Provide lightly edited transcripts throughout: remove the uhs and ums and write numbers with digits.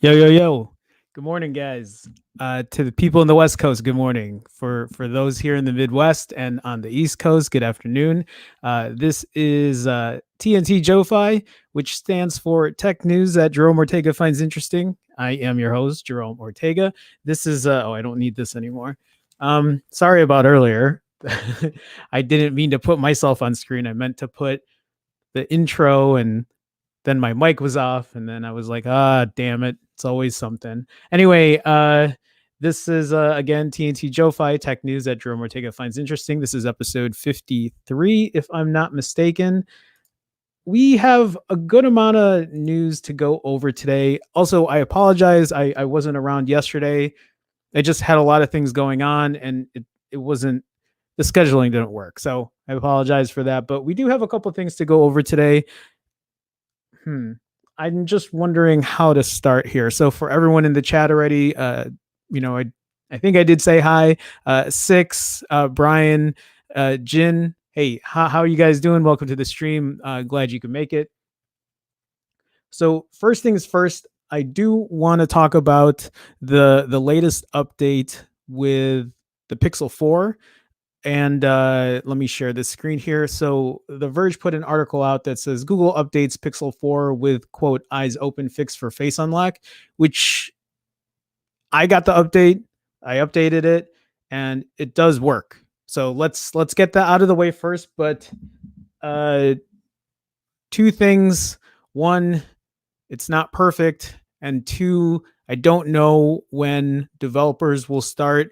Yo, yo, yo. Good morning, guys. To the people in the West Coast, good morning. For those here in the Midwest and on the East Coast, good afternoon. This is TNT JoFi, which stands for Tech News that Jerome Ortega finds interesting. I am your host, Jerome Ortega. This is, I don't need this anymore. Sorry about earlier. I didn't mean to put myself on screen. I meant to put the intro, and then my mic was off, and then I was like, damn it. It's always something. Anyway, this is, again, TNT JoFi, Tech News that Jerome Ortega finds interesting. This is episode 53, if I'm not mistaken. We have a good amount of news to go over today. Also, I apologize. I wasn't around yesterday. I just had a lot of things going on, and it wasn't, the scheduling didn't work. So I apologize for that. But we do have a couple things to go over today. I'm just wondering how to start here. So for everyone in the chat already, I think I did say hi. Six, Brian, Jin. Hey, how are you guys doing? Welcome to the stream. Glad you could make it. So first things first, I do want to talk about the latest update with the Pixel 4. And let me share this screen here. So The Verge put an article out that says Google updates Pixel 4 with, quote, eyes open fix for face unlock, which I got the update. I updated it and it does work. So let's get that out of the way first. But two things. One, it's not perfect. And two, I don't know when developers will start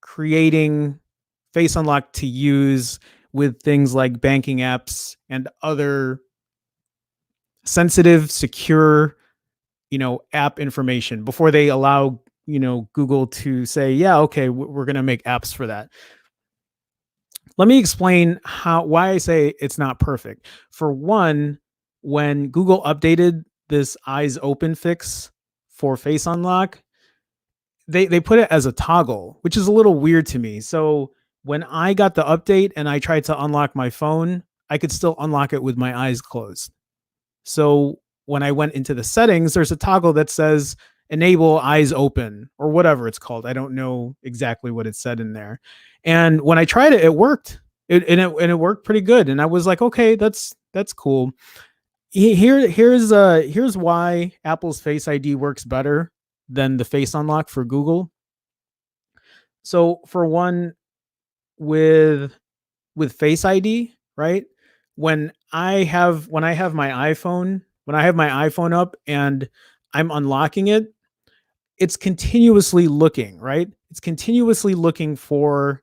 creating face unlock to use with things like banking apps and other sensitive, secure, app information before they allow, Google to say, yeah, okay, we're going to make apps for that. Let me explain why I say it's not perfect. For one, when Google updated this eyes open fix for face unlock, they put it as a toggle, which is a little weird to me. So When I got the update and I tried to unlock my phone, I could still unlock it with my eyes closed. So when I went into the settings, there's a toggle that says enable eyes open or whatever it's called. I don't know exactly what it said in there. And when I tried it, it worked. It worked pretty good. And I was like, okay, that's cool. Here's why Apple's Face ID works better than the Face Unlock for Google. So for one, with Face ID, right? When I have my iPhone up and I'm unlocking it, it's continuously looking, right? It's continuously looking for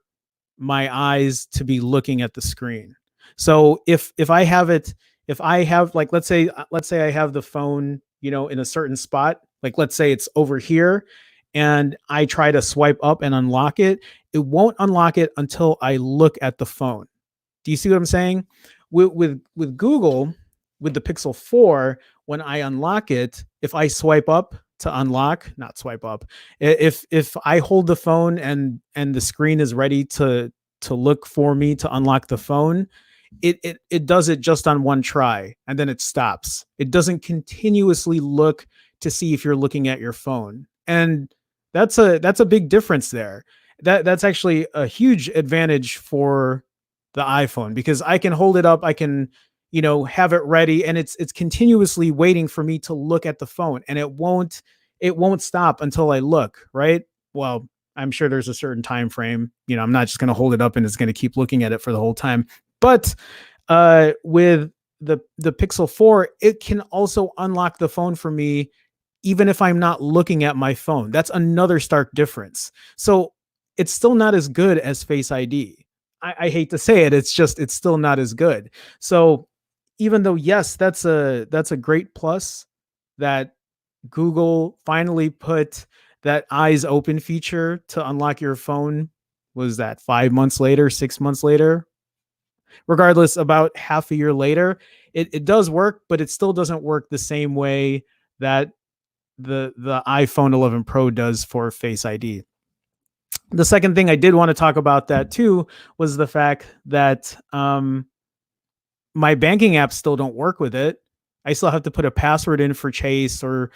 my eyes to be looking at the screen. So if I have it, if I have like let's say I have the phone, in a certain spot, like let's say it's over here and I try to swipe up and unlock it, it won't unlock it until I look at the phone. Do you see what I'm saying? With Google, with the Pixel 4, when I unlock it, if I swipe up to unlock, not swipe up, if I hold the phone and the screen is ready to look for me to unlock the phone, it does it just on one try and then it stops. It doesn't continuously look to see if you're looking at your phone. And that's a big difference there. That's actually a huge advantage for the iPhone because I can hold it up, I can, have it ready and it's continuously waiting for me to look at the phone and it won't stop until I look, right? Well, I'm sure there's a certain time frame. I'm not just going to hold it up and it's going to keep looking at it for the whole time. But with the Pixel 4, it can also unlock the phone for me even if I'm not looking at my phone. That's another stark difference. So it's still not as good as Face ID. I hate to say it, it's still not as good. So even though yes, that's a great plus that Google finally put that eyes open feature to unlock your phone. Was that 5 months later, 6 months later? Regardless, about half a year later, it does work, but it still doesn't work the same way that the iPhone 11 Pro does for Face ID. The second thing I did want to talk about that too was the fact that my banking apps still don't work with it. I still have to put a password in for Chase or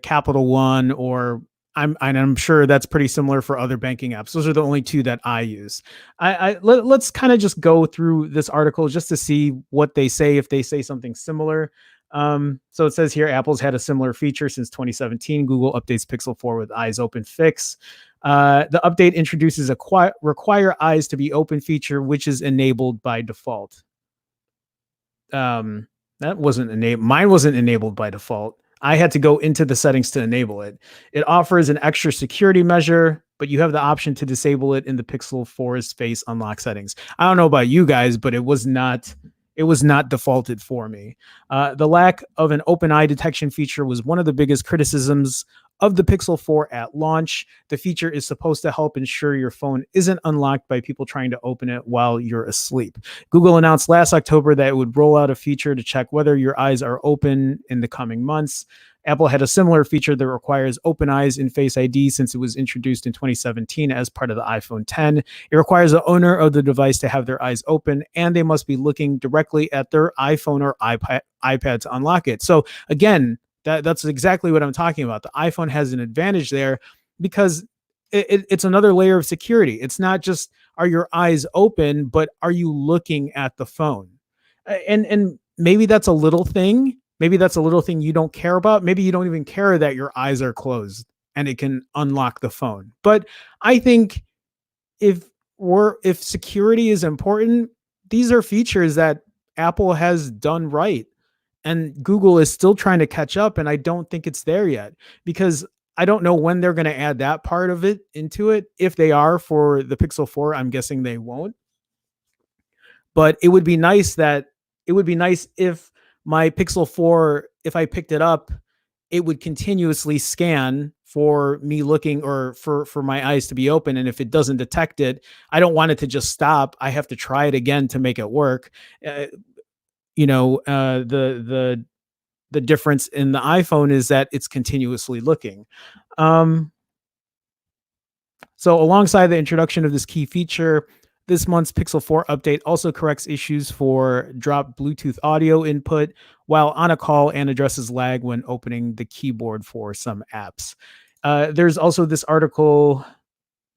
Capital One, or I'm sure that's pretty similar for other banking apps. Those are the only two that I use. Let's kind of just go through this article just to see what they say, if they say something similar. So it says here, Apple's had a similar feature since 2017. Google updates Pixel 4 with eyes open fix. The update introduces a require eyes to be open feature, which is enabled by default. That wasn't enabled. Mine wasn't enabled by default. I had to go into the settings to enable it. It offers an extra security measure, but you have the option to disable it in the Pixel 4's face unlock settings. I don't know about you guys, but it was not defaulted for me. The lack of an open eye detection feature was one of the biggest criticisms of the Pixel 4 at launch. The feature is supposed to help ensure your phone isn't unlocked by people trying to open it while you're asleep. Google announced last October that it would roll out a feature to check whether your eyes are open in the coming months. Apple had a similar feature that requires open eyes in Face ID since it was introduced in 2017 as part of the iPhone 10. It requires the owner of the device to have their eyes open, and they must be looking directly at their iPhone or iPad to unlock it. So again, that's exactly what I'm talking about. The iPhone has an advantage there because it's another layer of security. It's not just are your eyes open, but are you looking at the phone? And maybe that's a little thing. Maybe that's a little thing you don't care about. Maybe you don't even care that your eyes are closed and it can unlock the phone. But I think if security is important, these are features that Apple has done right. And Google is still trying to catch up, and I don't think it's there yet because I don't know when they're going to add that part of it into it. If they are for the Pixel 4, I'm guessing they won't. But it would be nice if my Pixel 4, if I picked it up, it would continuously scan for me looking or for my eyes to be open. And if it doesn't detect it, I don't want it to just stop. I have to try it again to make it work. The difference in the iPhone is that it's continuously looking. So alongside the introduction of this key feature, This month's Pixel 4 update also corrects issues for dropped Bluetooth audio input while on a call and addresses lag when opening the keyboard for some apps. There's also this article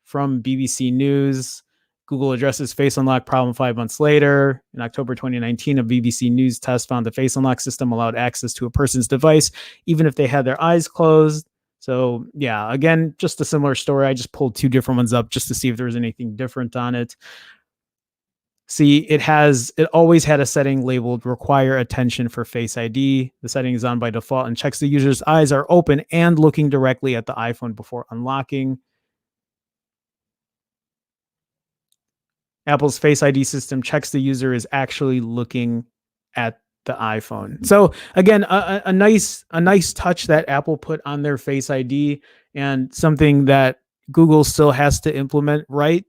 from BBC News. Google addresses face unlock problem 5 months later. In October 2019, a BBC News test found the face unlock system allowed access to a person's device, even if they had their eyes closed. So, yeah, again, just a similar story. I just pulled two different ones up just to see if there was anything different on it. See, it always had a setting labeled require attention for Face ID. The setting is on by default and checks the user's eyes are open and looking directly at the iPhone before unlocking. Apple's Face ID system checks the user is actually looking at the iPhone. So again, a nice touch that Apple put on their Face ID, and something that Google still has to implement, right?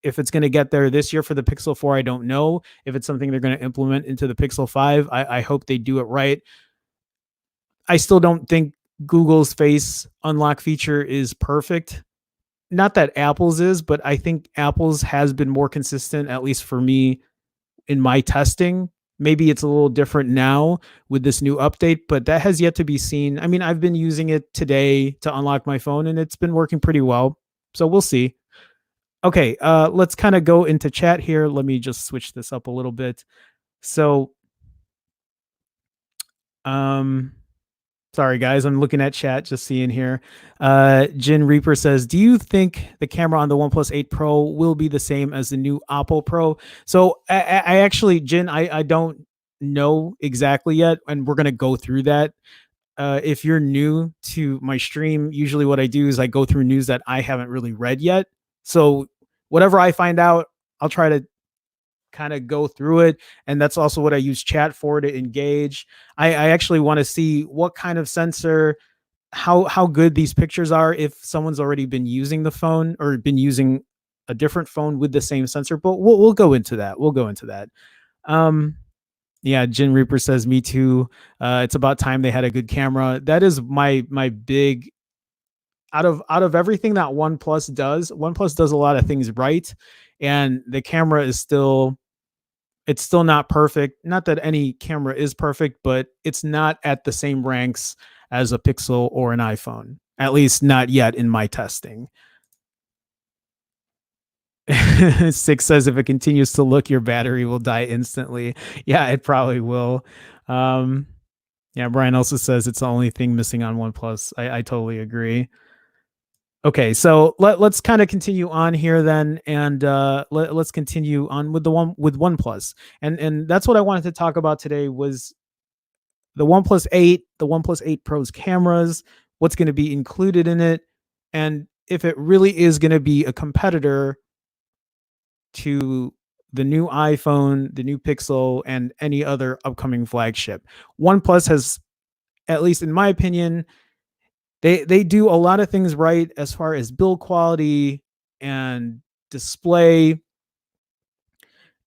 If it's going to get there this year for the Pixel 4, I don't know. If it's something they're going to implement into the Pixel 5, I hope they do it right. I still don't think Google's Face unlock feature is perfect. Not that Apple's is, but I think Apple's has been more consistent, at least for me, in my testing. Maybe it's a little different now with this new update, but that has yet to be seen. I mean, I've been using it today to unlock my phone and it's been working pretty well. So we'll see. Okay, let's kind of go into chat here. Let me just switch this up a little bit. So, sorry guys, I'm looking at chat, just seeing here. Jin Reaper says, do you think the camera on the OnePlus 8 Pro will be the same as the new Oppo Pro? So I actually, Jin, I don't know exactly yet, and we're going to go through that. If you're new to my stream, usually what I do is I go through news that I haven't really read yet. So whatever I find out, I'll try to kind of go through it. And that's also what I use chat for, to engage. I actually want to see what kind of sensor, how good these pictures are if someone's already been using the phone or been using a different phone with the same sensor. But we'll go into that. We'll go into that. Yeah, Jin Reaper says, me too. It's about time they had a good camera. That is my big, out of everything that OnePlus does a lot of things right, and the camera is still, it's still not perfect. Not that any camera is perfect, but it's not at the same ranks as a Pixel or an iPhone, at least not yet in my testing. 6 says, if it continues to look, your battery will die instantly. Yeah, it probably will. Yeah, Brian also says it's the only thing missing on OnePlus. I totally agree. Okay, so let's kind of continue on here then, and let's continue on with OnePlus, and that's what I wanted to talk about today was the OnePlus 8, the OnePlus 8 Pro's cameras, what's going to be included in it, and if it really is going to be a competitor to the new iPhone, the new Pixel, and any other upcoming flagship. OnePlus has, at least in my opinion, they do a lot of things right as far as build quality and display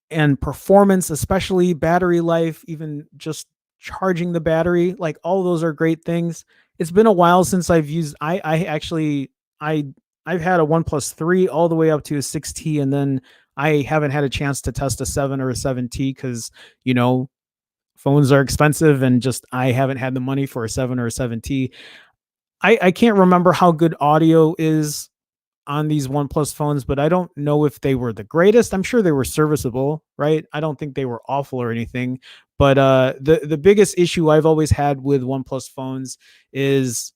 and performance, especially battery life, even just charging the battery. Like, all those are great things. It's been a while since I've used, I've had a OnePlus 3 all the way up to a 6T, and then I haven't had a chance to test a 7 or a 7T because, you know, phones are expensive and just I haven't had the money for a 7 or a 7T. I can't remember how good audio is on these OnePlus phones, but I don't know if they were the greatest. I'm sure they were serviceable, right? I don't think they were awful or anything. But the biggest issue I've always had with OnePlus phones is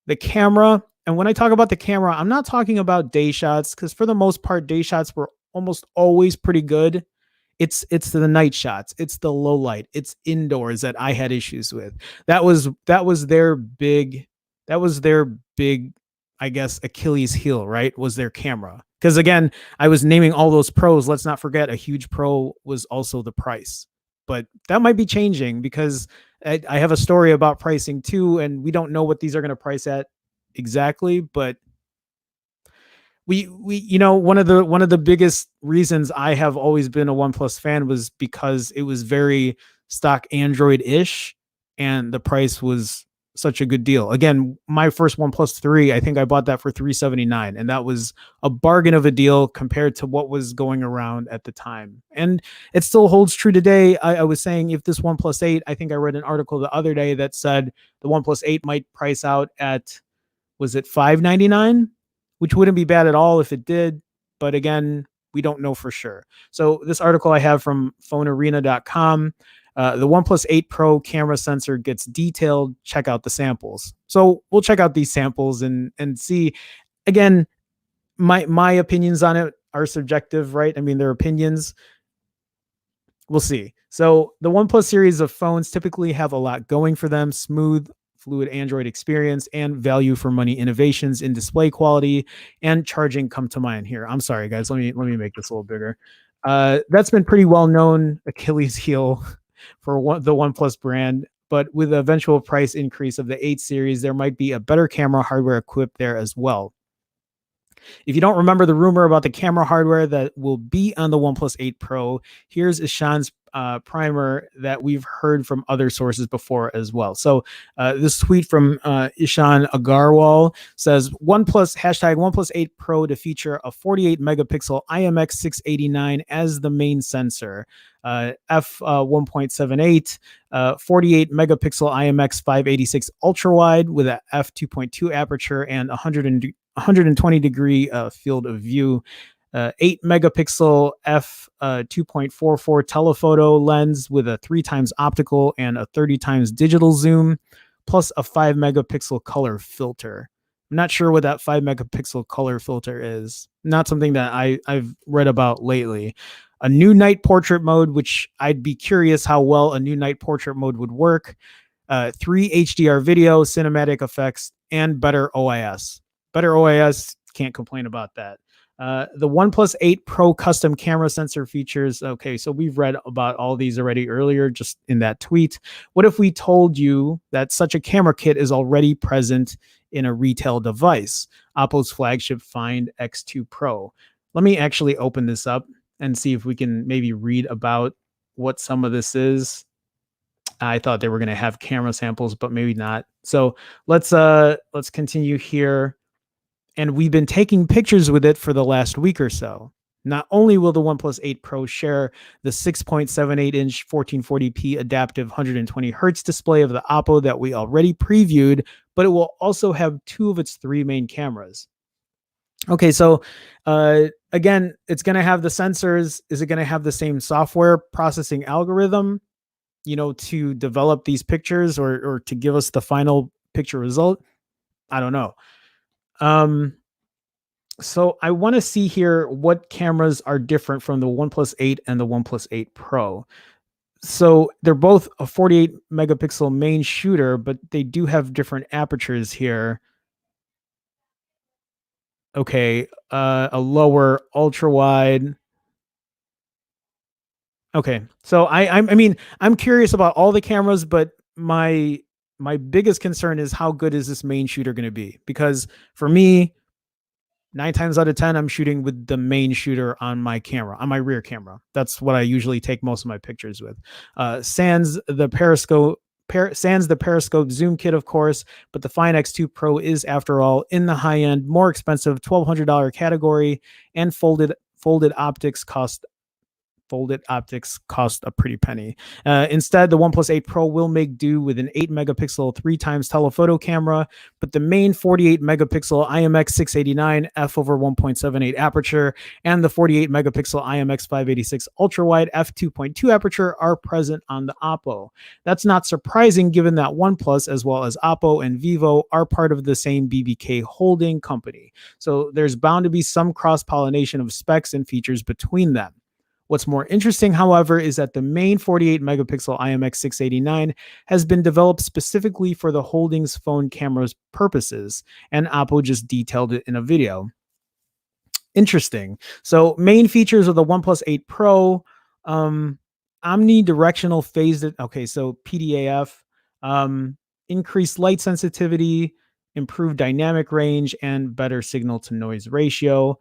the camera. And when I talk about the camera, I'm not talking about day shots, because for the most part, day shots were almost always pretty good. It's the night shots, it's the low light, it's indoors that I had issues with. That was their big, I guess, Achilles heel, right? Was their camera. Because again, I was naming all those pros. Let's not forget, a huge pro was also the price. But that might be changing, because I have a story about pricing too, and we don't know what these are going to price at exactly. But we you know, one of the biggest reasons I have always been a OnePlus fan was because it was very stock Android-ish, and the price was such a good deal. Again, my first OnePlus 3, I think I bought that for $379, and that was a bargain of a deal compared to what was going around at the time. And it still holds true today. I was saying if this OnePlus 8, I think I read an article the other day that said the OnePlus 8 might price out at, was it $599, which wouldn't be bad at all if it did. But again, we don't know for sure. So this article I have from phonearena.com, the OnePlus 8 Pro camera sensor gets detailed. Check out the samples. So we'll check out these samples and see. Again, my opinions on it are subjective, right? I mean, they're opinions. We'll see. So the OnePlus series of phones typically have a lot going for them: smooth, fluid Android experience and value for money innovations in display quality and charging come to mind here. I'm sorry, guys. Let me make this a little bigger. That's been pretty well known Achilles heel for the OnePlus brand. But with the eventual price increase of the 8 series, there might be a better camera hardware equipped there as well. If you don't remember the rumor about the camera hardware that will be on the OnePlus 8 Pro, here's Ishan's primer that we've heard from other sources before as well. So this tweet from Ishan Agarwal says OnePlus 8 Pro to feature a 48 megapixel IMX 689 as the main sensor, f 1.78, 48 megapixel IMX 586 ultra wide with a f 2.2 aperture and 120 degree field of view, 8 megapixel f 2.44 telephoto lens with a 3 times optical and a 30 times digital zoom, plus a 5 megapixel color filter. I'm not sure what that 5 megapixel color filter is. Not something that I've read about lately. A new night portrait mode, which I'd be curious how well a new night portrait mode would work. 3 HDR video, cinematic effects, and better OIS. Better OIS, can't complain about that. The OnePlus 8 Pro custom camera sensor features. Okay, so we've read about all these already earlier, just in that tweet. What if we told you that such a camera kit is already present in a retail device? Apple's flagship Find X2 Pro. Let me actually open this up and see if we can maybe read about what some of this is. I thought they were going to have camera samples, but maybe not. So let's continue here. And we've been taking pictures with it for the last week or so. Not only will the OnePlus 8 Pro share the 6.78-inch 1440p adaptive 120 hertz display of the Oppo that we already previewed, but it will also have 2 of its 3 main cameras. Okay, so again, it's going to have the sensors. Is it going to have the same software processing algorithm, to develop these pictures or to give us the final picture result? I don't know. So I want to see here what cameras are different from the OnePlus 8 and the OnePlus 8 Pro. So they're both a 48 megapixel main shooter, but they do have different apertures here. Okay, a lower ultra wide. Okay, so I mean, I'm curious about all the cameras, but my biggest concern is how good is this main shooter going to be? Because for me, 9 times out of 10, I'm shooting with the main shooter on my camera, on my rear camera. That's what I usually take most of my pictures with. Sans the periscope zoom kit, of course, but the Find X2 Pro is, after all, in the high-end, more expensive $1,200 category, and folded optics cost a pretty penny. Instead, the OnePlus 8 Pro will make do with an 8 megapixel 3 times telephoto camera, but the main 48 megapixel IMX 689 f over 1.78 aperture and the 48 megapixel IMX 586 ultra wide f 2.2 aperture are present on the Oppo. That's not surprising given that OnePlus, as well as Oppo and Vivo, are part of the same BBK holding company. So there's bound to be some cross-pollination of specs and features between them. What's more interesting, however, is that the main 48 megapixel IMX 689 has been developed specifically for the Holdings phone camera's purposes, and Oppo just detailed it in a video. Interesting. So main features of the OnePlus 8 Pro, omnidirectional phased, okay, so PDAF, increased light sensitivity, improved dynamic range, and better signal to noise ratio.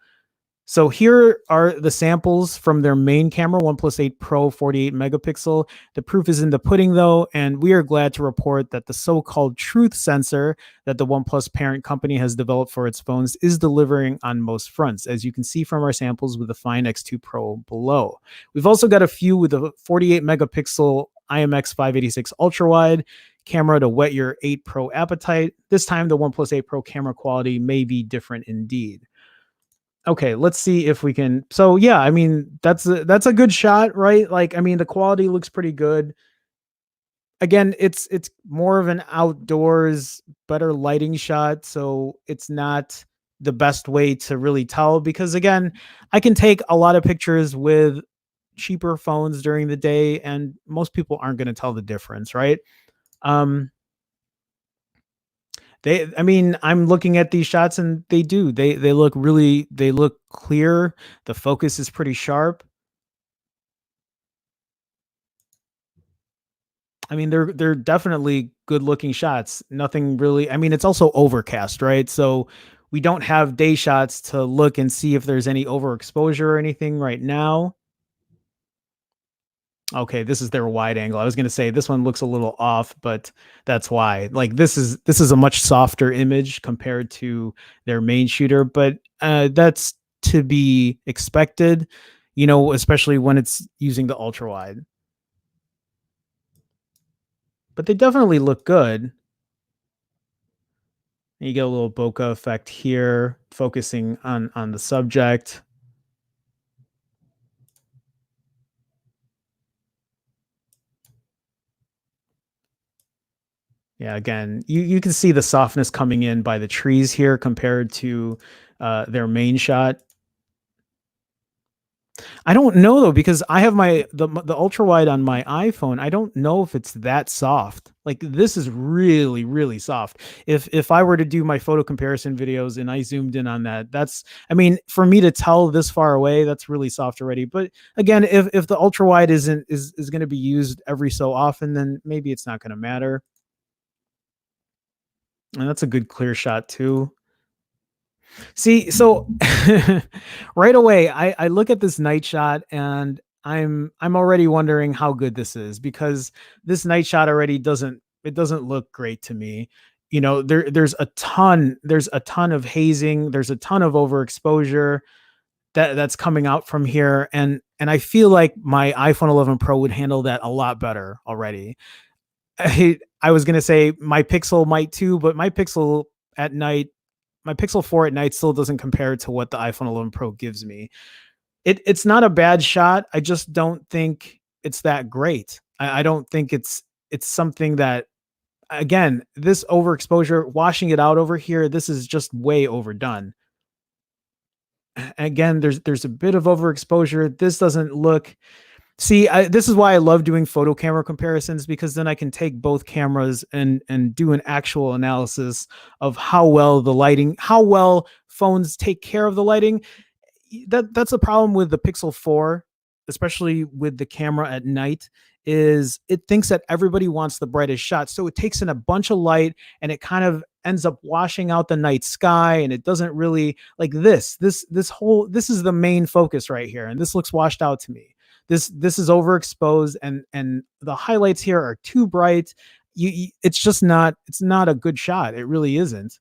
So here are the samples from their main camera, OnePlus 8 Pro 48 megapixel. The proof is in the pudding though, and we are glad to report that the so-called truth sensor that the OnePlus parent company has developed for its phones is delivering on most fronts, as you can see from our samples with the Fine X2 Pro below. We've also got a few with a 48 megapixel IMX 586 ultra wide camera to whet your 8 Pro appetite. This time the OnePlus 8 Pro camera quality may be different indeed. Okay, let's see if we can. So yeah, I mean that's a good shot, right? Like I mean the quality looks pretty good. Again, it's more of an outdoors, better lighting shot, so it's not the best way to really tell because again, I can take a lot of pictures with cheaper phones during the day and most people aren't going to tell the difference, right? Um I mean, I'm looking at these shots and they look really they look clear. The focus is pretty sharp. I mean, they're definitely good looking shots. Nothing really. I mean, it's also overcast, right? So we don't have day shots to look and see if there's any overexposure or anything right now. Okay, this is their wide angle. I was going to say this one looks a little off, but that's why. Like this is a much softer image compared to their main shooter, but that's to be expected, especially when it's using the ultra wide. But they definitely look good. You get a little bokeh effect here, focusing on the subject. Yeah, again, you can see the softness coming in by the trees here compared to their main shot. I don't know though because I have the ultra wide on my iPhone. I don't know if it's that soft. Like this is really really soft. If I were to do my photo comparison videos and I zoomed in on that, that's I mean for me to tell this far away, that's really soft already. But again, if the ultra wide is going to be used every so often, then maybe it's not going to matter. And that's a good clear shot too. See, so right away, I look at this night shot and I'm already wondering how good this is because this night shot already doesn't look great to me. There's a ton of hazing, there's a ton of overexposure that's coming out from here, and I feel like my iPhone 11 Pro would handle that a lot better already. I was gonna say my Pixel might too, but at night my Pixel 4 at night still doesn't compare to what the iPhone 11 Pro gives me. It's not a bad shot. I just don't think it's that great. I don't think it's something that again, this overexposure, washing it out over here, this is just way overdone. Again, there's a bit of overexposure. This doesn't look See, this is why I love doing photo camera comparisons because then I can take both cameras and do an actual analysis of how well phones take care of the lighting. That's a problem with the Pixel 4, especially with the camera at night, is it thinks that everybody wants the brightest shot. So it takes in a bunch of light and it kind of ends up washing out the night sky and it doesn't really like this is the main focus right here and this looks washed out to me. This is overexposed and the highlights here are too bright. It's just not a good shot. It really isn't.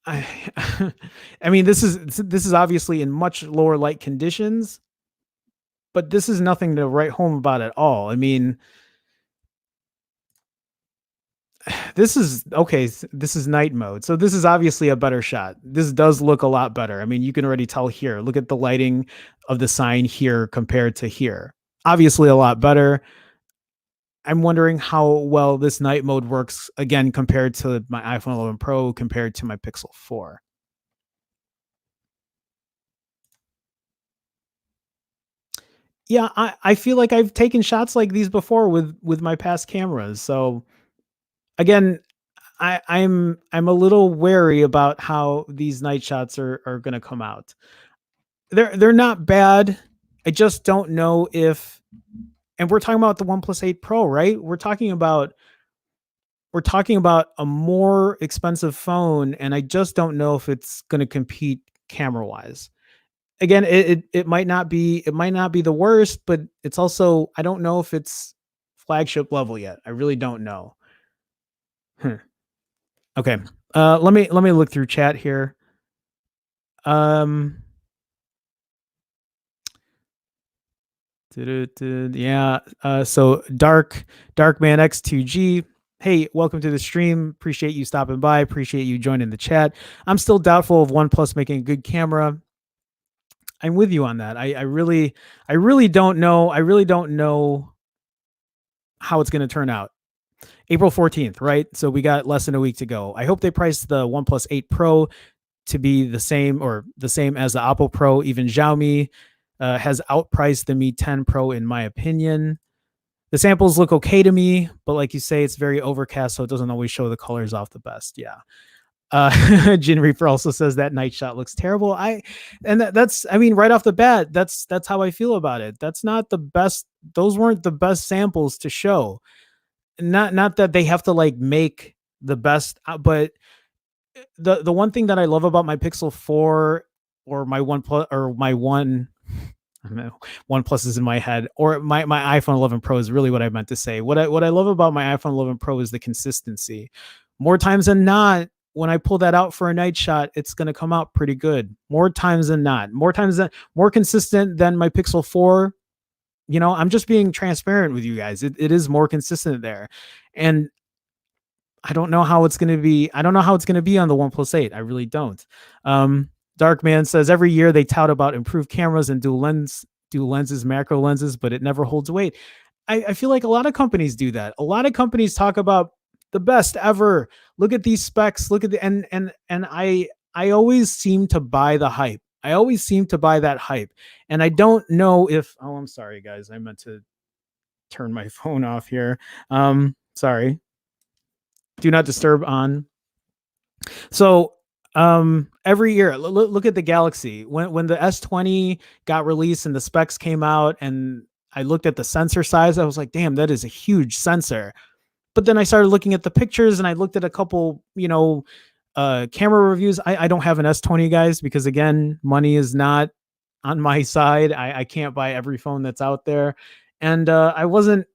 I I mean, this is obviously in much lower light conditions, but this is nothing to write home about at all. I mean, this is okay. This is night mode, so this is obviously a better shot. This does look a lot better. I mean, you can already tell here. Look at the lighting of the sign here compared to here. Obviously, a lot better. I'm wondering how well this night mode works again compared to my iPhone 11 Pro compared to my Pixel 4. Yeah, I feel like I've taken shots like these before with my past cameras. So again, I'm a little wary about how these night shots are gonna come out. They're not bad. I just don't know if and we're talking about the OnePlus 8 Pro, right? We're talking about a more expensive phone, and I just don't know if it's gonna compete camera wise. Again, it might not be, the worst, but it's also, I don't know if it's flagship level yet. I really don't know. Hmm. Okay. Let me look through chat here. Um yeah. So Dark Man X2G. Hey, welcome to the stream. Appreciate you stopping by. Appreciate you joining the chat. I'm still doubtful of OnePlus making a good camera. I'm with you on that. I really don't know. I really don't know how it's going to turn out. April 14th, right? So we got less than a week to go. I hope they price the OnePlus 8 Pro to be the same, or the same as the Oppo Pro. Even Xiaomi has outpriced the Mi 10 Pro, in my opinion. The samples look okay to me, but like you say, it's very overcast, so it doesn't always show the colors off the best. Yeah. Jin Reaper also says that night shot looks terrible. That's, I mean, right off the bat, that's how I feel about it. That's not the best. Those weren't the best samples to show. Not that they have to like make the best, but the one thing that I love about my Pixel 4, or my OnePlus, or my one, I don't know, OnePlus is in my head, or my iPhone 11 Pro is really what I meant to say. What I love about my iPhone 11 Pro is the consistency. More times than not, when I pull that out for a night shot, it's going to come out pretty good. More times than not, more consistent than my Pixel 4. I'm just being transparent with you guys. It is more consistent there. And I don't know how it's going to be. I don't know how it's going to be on the OnePlus 8. I really don't. Dark Man says every year they tout about improved cameras and dual lenses, macro lenses, but it never holds weight. I feel like a lot of companies do that. A lot of companies talk about the best ever. Look at these specs. Look at the and I always seem to buy the hype. I always seem to buy that hype. And I don't know if, oh, I'm sorry guys. I meant to turn my phone off here. Sorry. Do not disturb on. So every year, look at the Galaxy. When the S20 got released and the specs came out, and I looked at the sensor size, I was like, damn, that is a huge sensor. But then I started looking at the pictures, and I looked at a couple, camera reviews. I don't have an S20, guys, because again, money is not on my side. I can't buy every phone that's out there. And I wasn't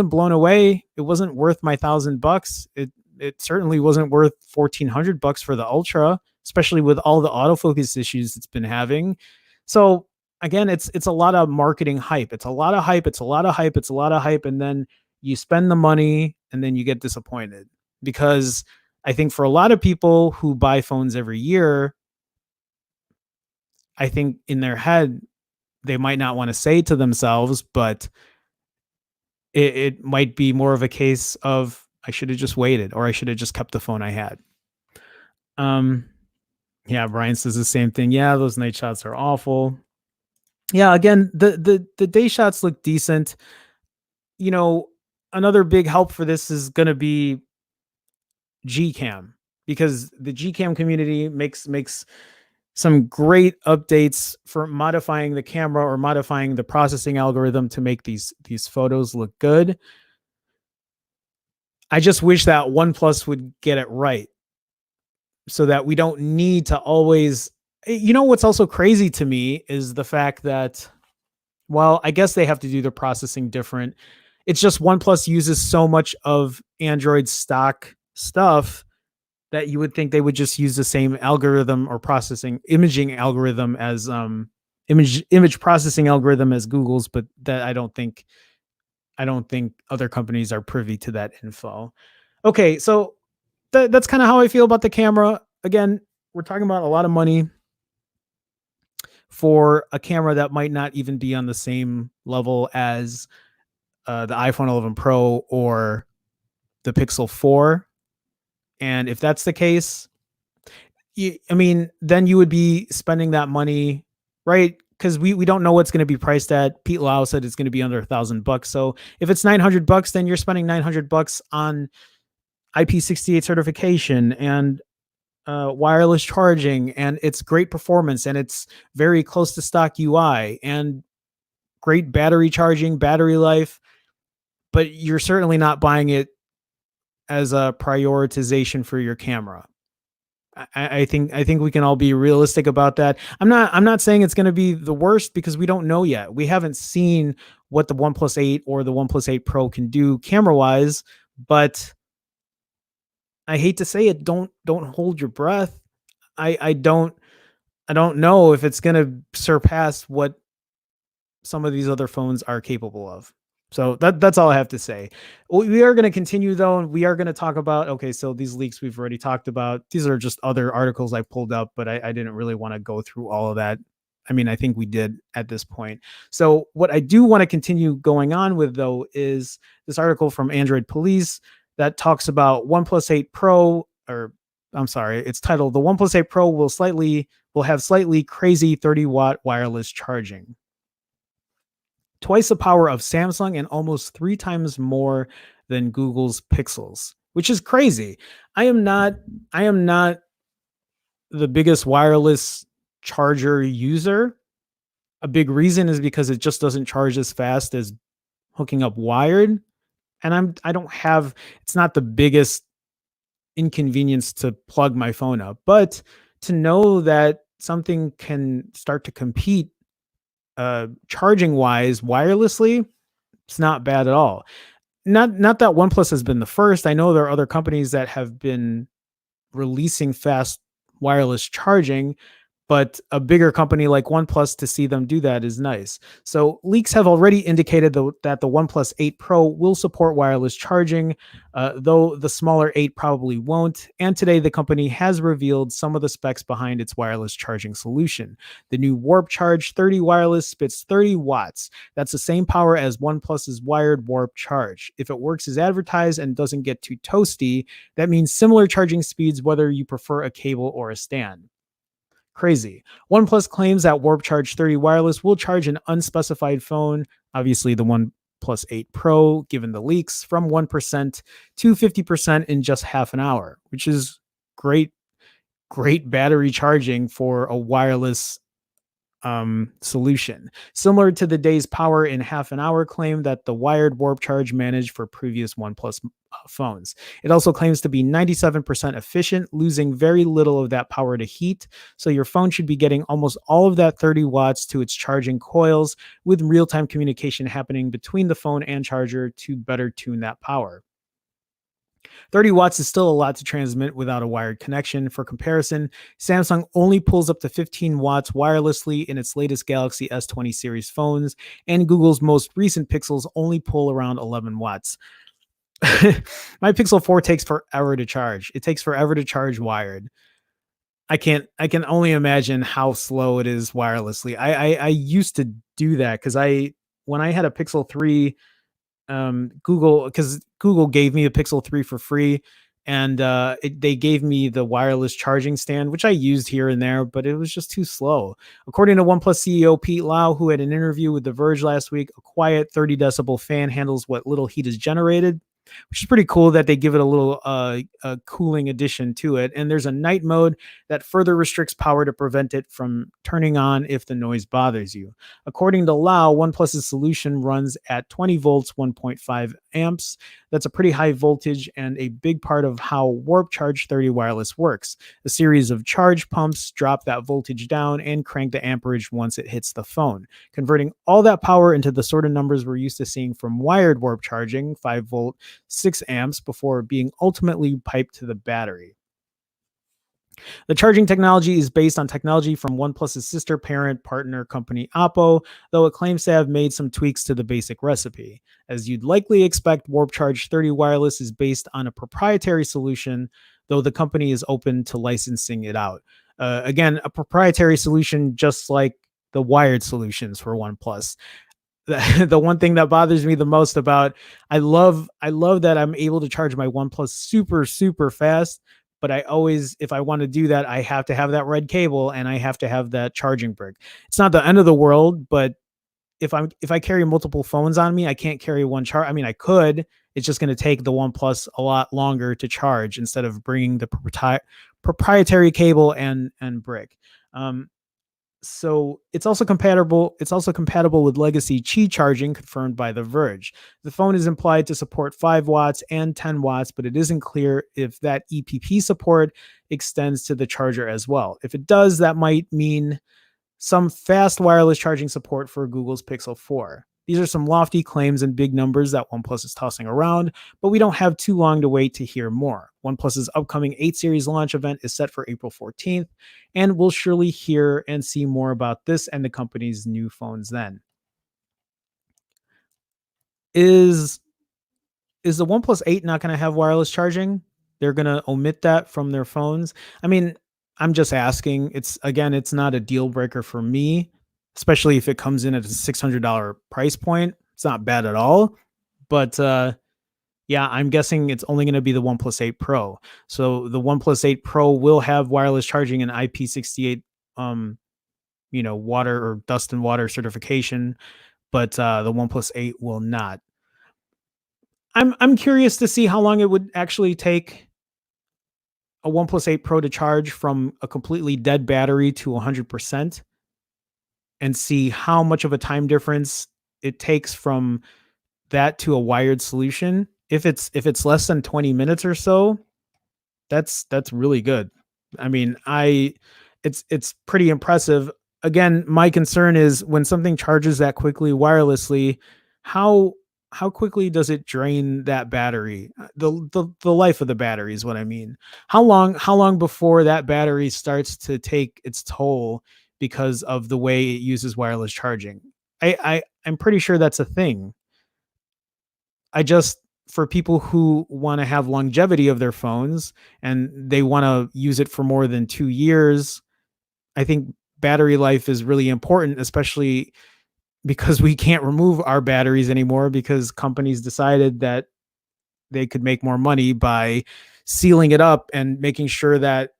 blown away. It wasn't worth my $1,000. It certainly wasn't worth $1,400 for the Ultra, especially with all the autofocus issues it's been having. So again, it's a lot of marketing hype. It's a lot of hype. It's a lot of hype. It's a lot of hype. And then you spend the money and then you get disappointed, because I think for a lot of people who buy phones every year, I think in their head, they might not want to say to themselves, but it might be more of a case of, I should have just waited, or I should have just kept the phone I had. Yeah, Brian says the same thing. Yeah, those night shots are awful. Yeah, again, the day shots look decent. Another big help for this is going to be Gcam, because the Gcam community makes some great updates for modifying the camera or modifying the processing algorithm to make these photos look good. I just wish that OnePlus would get it right, so that we don't need to always. What's also crazy to me is the fact that, well, I guess they have to do their processing different. It's just OnePlus uses so much of Android stock stuff that you would think they would just use the same algorithm or imaging algorithm as image processing algorithm as Google's, but that I don't think other companies are privy to that info. Okay, so that's kind of how I feel about the camera. Again, we're talking about a lot of money for a camera that might not even be on the same level as the iPhone 11 Pro or the Pixel 4. And if that's the case, then you would be spending that money, right? Because we don't know what's going to be priced at. Pete Lau said it's going to be under $1,000. So if it's $900, then you're spending $900 on IP68 certification and wireless charging, and it's great performance, and it's very close to stock UI, and great battery charging, battery life. But you're certainly not buying it as a prioritization for your camera. I think we can all be realistic about that. I'm not saying it's going to be the worst because we don't know yet. We haven't seen what the OnePlus 8 or the OnePlus 8 Pro can do camera wise, but I hate to say it, don't hold your breath. I don't know if it's going to surpass what some of these other phones are capable of. So that's all I have to say. We are going to continue though, and we are going to talk about, okay, so these leaks we've already talked about. These are just other articles I pulled up, but I didn't really want to go through all of that. I mean, I think we did at this point. So what I do want to continue going on with though is this article from Android Police that talks about OnePlus 8 Pro, or I'm sorry, it's titled "The OnePlus 8 Pro will have slightly crazy 30-watt wireless charging." Twice the power of Samsung and almost 3 times more than Google's Pixels, which is crazy. I am not the biggest wireless charger user. A big reason is because it just doesn't charge as fast as hooking up wired. And I don't have it's not the biggest inconvenience to plug my phone up, but to know that something can start to compete charging wise wirelessly, it's not bad at all. Not that OnePlus has been the first. I know there are other companies that have been releasing fast wireless charging, but a bigger company like OnePlus to see them do that is nice. So leaks have already indicated that the OnePlus 8 Pro will support wireless charging, though the smaller 8 probably won't. And today the company has revealed some of the specs behind its wireless charging solution. The new Warp Charge 30 wireless spits 30 watts. That's the same power as OnePlus's wired Warp Charge. If it works as advertised and doesn't get too toasty, that means similar charging speeds whether you prefer a cable or a stand. Crazy. OnePlus claims that Warp Charge 30 wireless will charge an unspecified phone, obviously the OnePlus 8 Pro, given the leaks, from 1% to 50% in just half an hour, which is great, great battery charging for a wireless solution. Similar to the day's power in half an hour claim that the wired Warp Charge managed for previous OnePlus phones. It also claims to be 97% efficient, losing very little of that power to heat. So your phone should be getting almost all of that 30 watts to its charging coils, with real-time communication happening between the phone and charger to better tune that power. 30 watts is still a lot to transmit without a wired connection. For comparison, Samsung only pulls up to 15 watts wirelessly in its latest Galaxy S20 series phones, and Google's most recent Pixels only pull around 11 watts. My Pixel 4 takes forever to charge. It takes forever to charge wired. I can only imagine how slow it is wirelessly. I used to do that because when I had a Pixel 3, Google gave me a Pixel 3 for free, and they gave me the wireless charging stand, which I used here and there, but it was just too slow. According to OnePlus CEO Pete Lau, who had an interview with The Verge last week, a quiet 30 decibel fan handles what little heat is generated, which is pretty cool that they give it a little a cooling addition to it. And there's a night mode that further restricts power to prevent it from turning on if the noise bothers you. According to Lau, OnePlus's solution runs at 20 volts, 1.5 amps. That's a pretty high voltage and a big part of how Warp Charge 30 wireless works. A series of charge pumps drop that voltage down and crank the amperage once it hits the phone, converting all that power into the sort of numbers we're used to seeing from wired warp charging, 5 volt, 6 amps, before being ultimately piped to the battery. The charging technology is based on technology from OnePlus's sister parent partner company Oppo, though it claims to have made some tweaks to the basic recipe. As you'd likely expect, Warp Charge 30 wireless is based on a proprietary solution, though the company is open to licensing it out. Again, a proprietary solution just like the wired solutions for OnePlus. The one thing that bothers me the most about I love that I'm able to charge my OnePlus super fast, but I always, if I want to do that, I have to have that red cable and I have to have that charging brick. It's not the end of the world, but if I carry multiple phones on me, I can't carry one charge. I mean, I could. It's just going to take the OnePlus a lot longer to charge instead of bringing the proprietary cable and brick. So it's also compatible with legacy Qi charging, confirmed by The Verge. The phone is implied to support 5 watts and 10 watts, but it isn't clear if that EPP support extends to the charger as well. If it does, that might mean some fast wireless charging support for Google's Pixel 4. These are some lofty claims and big numbers that OnePlus is tossing around, but we don't have too long to wait to hear more. OnePlus's upcoming 8 series launch event is set for April 14th, and we'll surely hear and see more about this and the company's new phones then. Is the OnePlus 8 not going to have wireless charging? They're going to omit that from their phones. I mean, I'm just asking. It's not a deal breaker for me, especially if it comes in at a $600 price point. It's not bad at all. But yeah, I'm guessing it's only going to be the OnePlus 8 Pro. So the OnePlus 8 Pro will have wireless charging and IP68 water or dust and water certification, but the OnePlus 8 will not. I'm curious to see how long it would actually take a OnePlus 8 Pro to charge from a completely dead battery to 100%, and see how much of a time difference it takes from that to a wired solution. If it's less than 20 minutes or so, that's really good. I mean, it's pretty impressive. Again, my concern is when something charges that quickly wirelessly, how quickly does it drain that battery? The life of the battery is what I mean. How long before that battery starts to take its toll because of the way it uses wireless charging? I'm pretty sure that's a thing. I just, for people who want to have longevity of their phones and they want to use it for more than 2 years, I think battery life is really important, especially because we can't remove our batteries anymore because companies decided that they could make more money by sealing it up and making sure that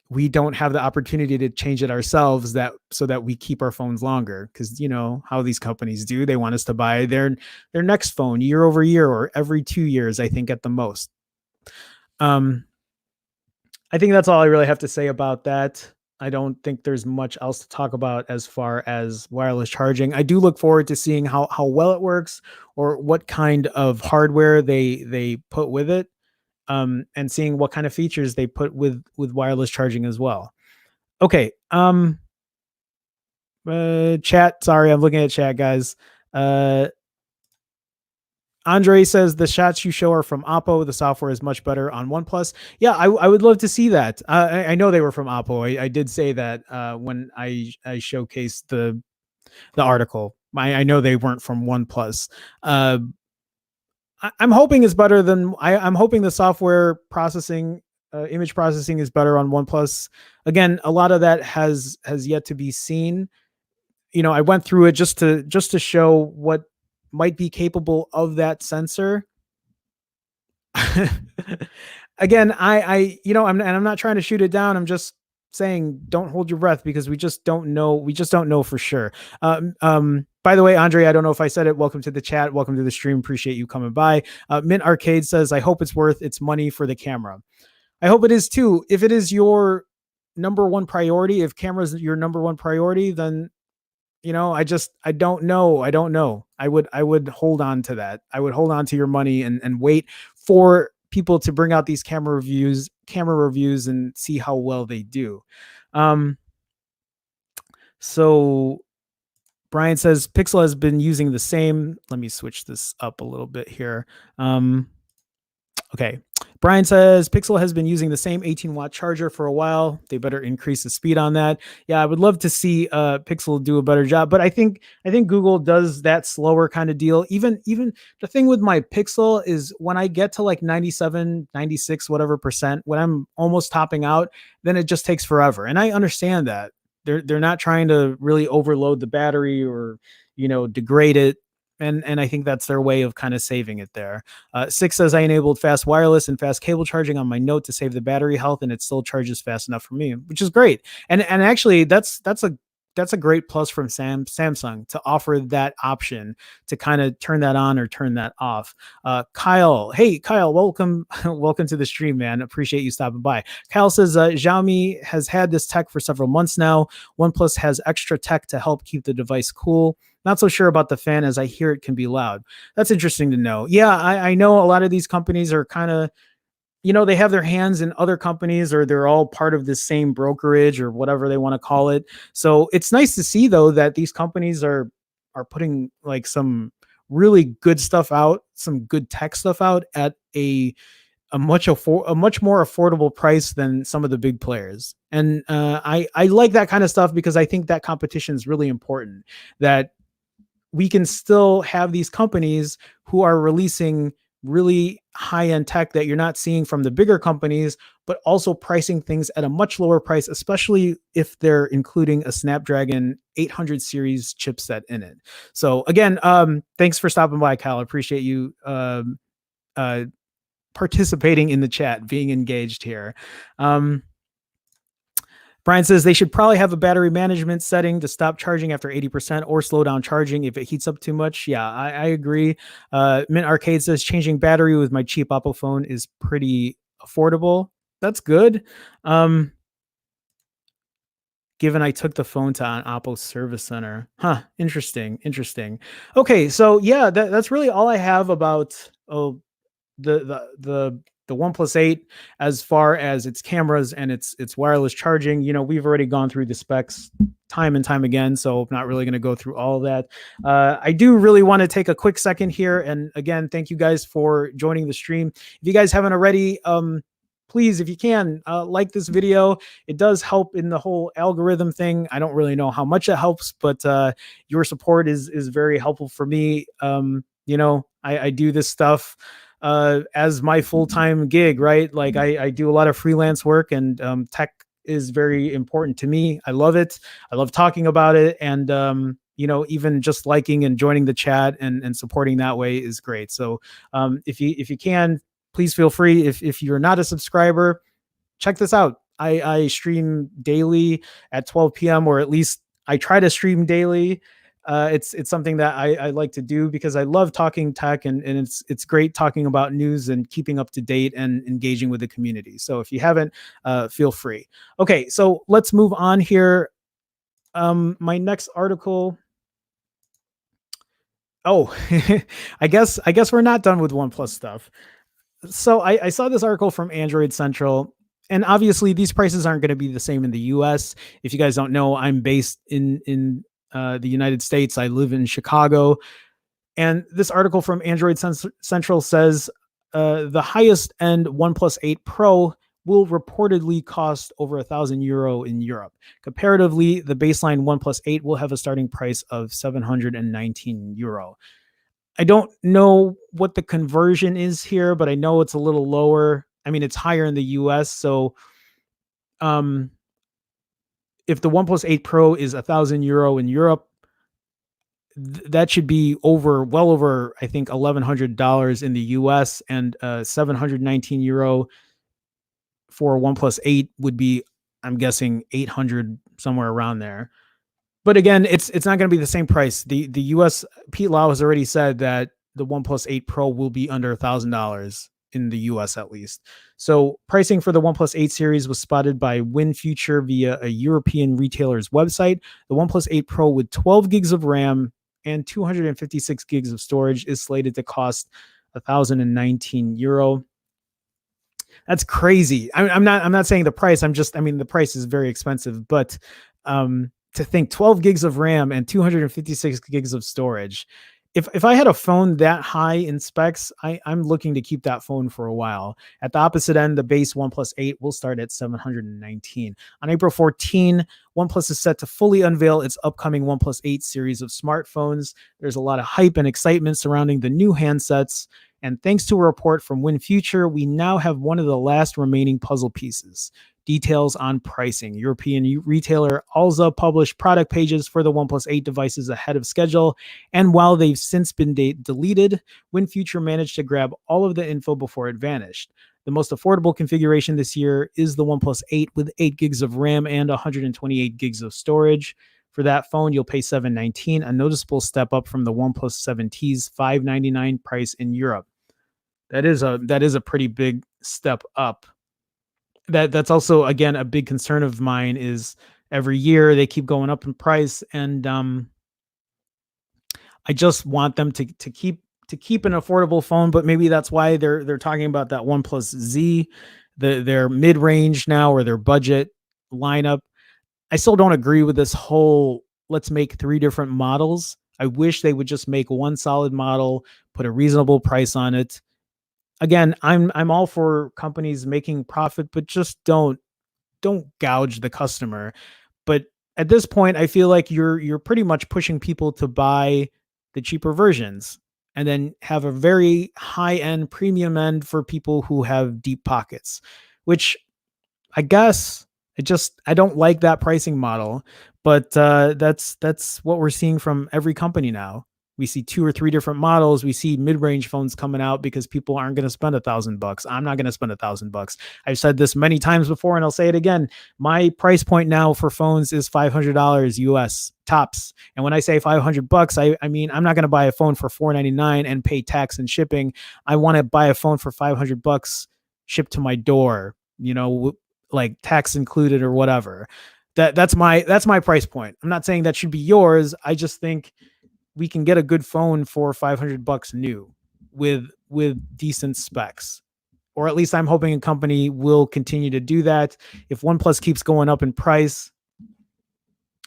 we don't have the opportunity to change it ourselves, that so that we keep our phones longer. Because you know how these companies do, they want us to buy their next phone year over year or every 2 years, I think, at the most. I think that's all I really have to say about that. I don't think there's much else to talk about as far as wireless charging. I do look forward to seeing how well it works, or what kind of hardware they put with it, and seeing what kind of features they put with wireless charging as well. Okay. Chat. Sorry, I'm looking at chat, guys. Andre says the shots you show are from Oppo. The software is much better on OnePlus. Yeah, I would love to see that. I know they were from Oppo. I did say that when I showcased the article. I know they weren't from OnePlus. I'm hoping it's better than I'm hoping the software processing, image processing is better on OnePlus. Again, a lot of that has yet to be seen. I went through it just to show what might be capable of that sensor. Again, I'm not trying to shoot it down. I'm just saying don't hold your breath because we just don't know. We just don't know for sure. By the way, Andre, I don't know if I said it. Welcome to the chat. Welcome to the stream. Appreciate you coming by. Mint Arcade says, I hope it's worth its money for the camera. I hope it is too. If it is your number one priority, if camera's your number one priority, then I don't know. I would hold on to that. I would hold on to your money and wait for people to bring out these camera reviews and see how well they do. So Brian says Pixel has been using the same. Let me switch this up a little bit here. Okay. Brian says Pixel has been using the same 18-watt charger for a while. They better increase the speed on that. Yeah, I would love to see Pixel do a better job, but I think Google does that slower kind of deal. Even the thing with my Pixel is when I get to like 97, 96, whatever percent, when I'm almost topping out, then it just takes forever. And I understand that. They're not trying to really overload the battery or degrade it. And I think that's their way of kind of saving it there. Six says I enabled fast wireless and fast cable charging on my Note to save the battery health, and it still charges fast enough for me, which is great. And actually, that's a that's a great plus from Samsung to offer that option to kind of turn that on or turn that off. Kyle, hey Kyle, welcome welcome to the stream, man. Appreciate you stopping by. Kyle says Xiaomi has had this tech for several months now. OnePlus has extra tech to help keep the device cool. Not so sure about the fan, as I hear it can be loud. That's interesting to know. Yeah, I know a lot of these companies are kind of, they have their hands in other companies, or they're all part of the same brokerage or whatever they want to call it. So it's nice to see though that these companies are putting like some really good stuff out, some good tech stuff out at a much more affordable price than some of the big players. And I like that kind of stuff because I think that competition is really important. That we can still have these companies who are releasing really high-end tech that you're not seeing from the bigger companies, but also pricing things at a much lower price, especially if they're including a Snapdragon 800 series chipset in it. So again, thanks for stopping by, Kyle. I appreciate you participating in the chat, being engaged here. Brian says they should probably have a battery management setting to stop charging after 80% or slow down charging if it heats up too much. Yeah, I agree. Mint Arcade says changing battery with my cheap Apple phone is pretty affordable. That's good. Given I took the phone to an Apple service center. Huh, interesting. Okay, so yeah, that's really all I have about the OnePlus 8 as far as its cameras and its wireless charging. We've already gone through the specs time and time again, so I'm not really going to go through all of that. I do really want to take a quick second here, and again, thank you guys for joining the stream. If you guys haven't already, please, if you can, like this video. It does help in the whole algorithm thing. I don't really know how much it helps, but your support is very helpful for me. I do this stuff as my full-time gig, right? Like I do a lot of freelance work, and tech is very important to me. I love it. I love talking about it. And, even just liking and joining the chat and supporting that way is great. So if you can, please feel free. If you're not a subscriber, check this out. I stream daily at 12 p.m., or at least I try to stream daily. It's something that I like to do because I love talking tech, and it's great talking about news and keeping up to date and engaging with the community. So if you haven't, feel free. Okay, so let's move on here. My next article. Oh, I guess we're not done with OnePlus stuff. So I saw this article from Android Central. And obviously, these prices aren't going to be the same in the U.S. If you guys don't know, I'm based in the United States. I live in Chicago. And this article from Android Central says the highest end OnePlus 8 Pro will reportedly cost over €1,000 in Europe. Comparatively, the baseline OnePlus 8 will have a starting price of €719. I don't know what the conversion is here, but I know it's a little lower. I mean, it's higher in the US. So if the OnePlus 8 Pro is €1,000 in Europe, that should be well over, I think, $1,100 in the US, and €719 for a OnePlus 8 would be, I'm guessing, 800, somewhere around there. But again, it's not going to be the same price. The US, Pete Lau has already said that the OnePlus 8 Pro will be under $1,000 in the US at least. So pricing for the OnePlus 8 series was spotted by WinFuture via a European retailer's website. The OnePlus 8 Pro with 12 gigs of RAM and 256 gigs of storage is slated to cost €1,019. That's crazy. I'm not saying the price. The price is very expensive, but to think 12 gigs of RAM and 256 gigs of storage. If I had a phone that high in specs, I'm looking to keep that phone for a while. At the opposite end, the base OnePlus 8 will start at $719. On April 14, OnePlus is set to fully unveil its upcoming OnePlus 8 series of smartphones. There's a lot of hype and excitement surrounding the new handsets. And thanks to a report from WinFuture, we now have one of the last remaining puzzle pieces. Details on pricing. European retailer Alza published product pages for the OnePlus 8 devices ahead of schedule, and while they've since been deleted, WinFuture managed to grab all of the info before it vanished. The most affordable configuration this year is the OnePlus 8 with 8 gigs of RAM and 128 gigs of storage. For that phone, you'll pay $719, a noticeable step up from the OnePlus 7T's $599 price in Europe. That is a pretty big step up. That's also, again, a big concern of mine is every year they keep going up in price, and I just want them to keep an affordable phone. But maybe that's why they're talking about that OnePlus Z, their mid range now, or their budget lineup. I still don't agree with this whole let's make three different models. I wish they would just make one solid model, put a reasonable price on it. Again, I'm all for companies making profit, but just don't gouge the customer. But at this point, I feel like you're pretty much pushing people to buy the cheaper versions and then have a very high end premium end for people who have deep pockets, which I guess I don't like that pricing model, but that's what we're seeing from every company now. We see two or three different models. We see mid-range phones coming out because people aren't going to spend $1,000. I'm not going to spend $1,000. I've said this many times before, and I'll say it again. My price point now for phones is $500 US tops. And when I say $500, I mean I'm not going to buy a phone for $499 and pay tax and shipping. I want to buy a phone for $500 shipped to my door. Like tax included or whatever. That's my price point. I'm not saying that should be yours. I just think we can get a good phone for $500 new with decent specs. Or at least I'm hoping a company will continue to do that. If OnePlus keeps going up in price,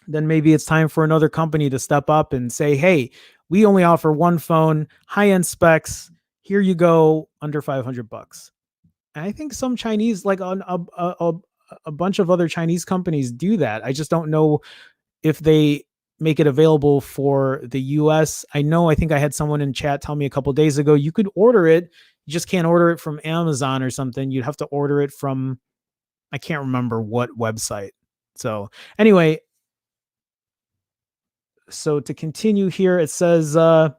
then maybe it's time for another company to step up and say, hey, we only offer one phone, high-end specs. Here you go, under $500. And I think some Chinese, like on a bunch of other Chinese companies do that. I just don't know if they make it available for the US. I think I had someone in chat tell me a couple of days ago, you could order it. You just can't order it from Amazon or something. You'd have to order it from, I can't remember what website. So anyway, so to continue here, it says, the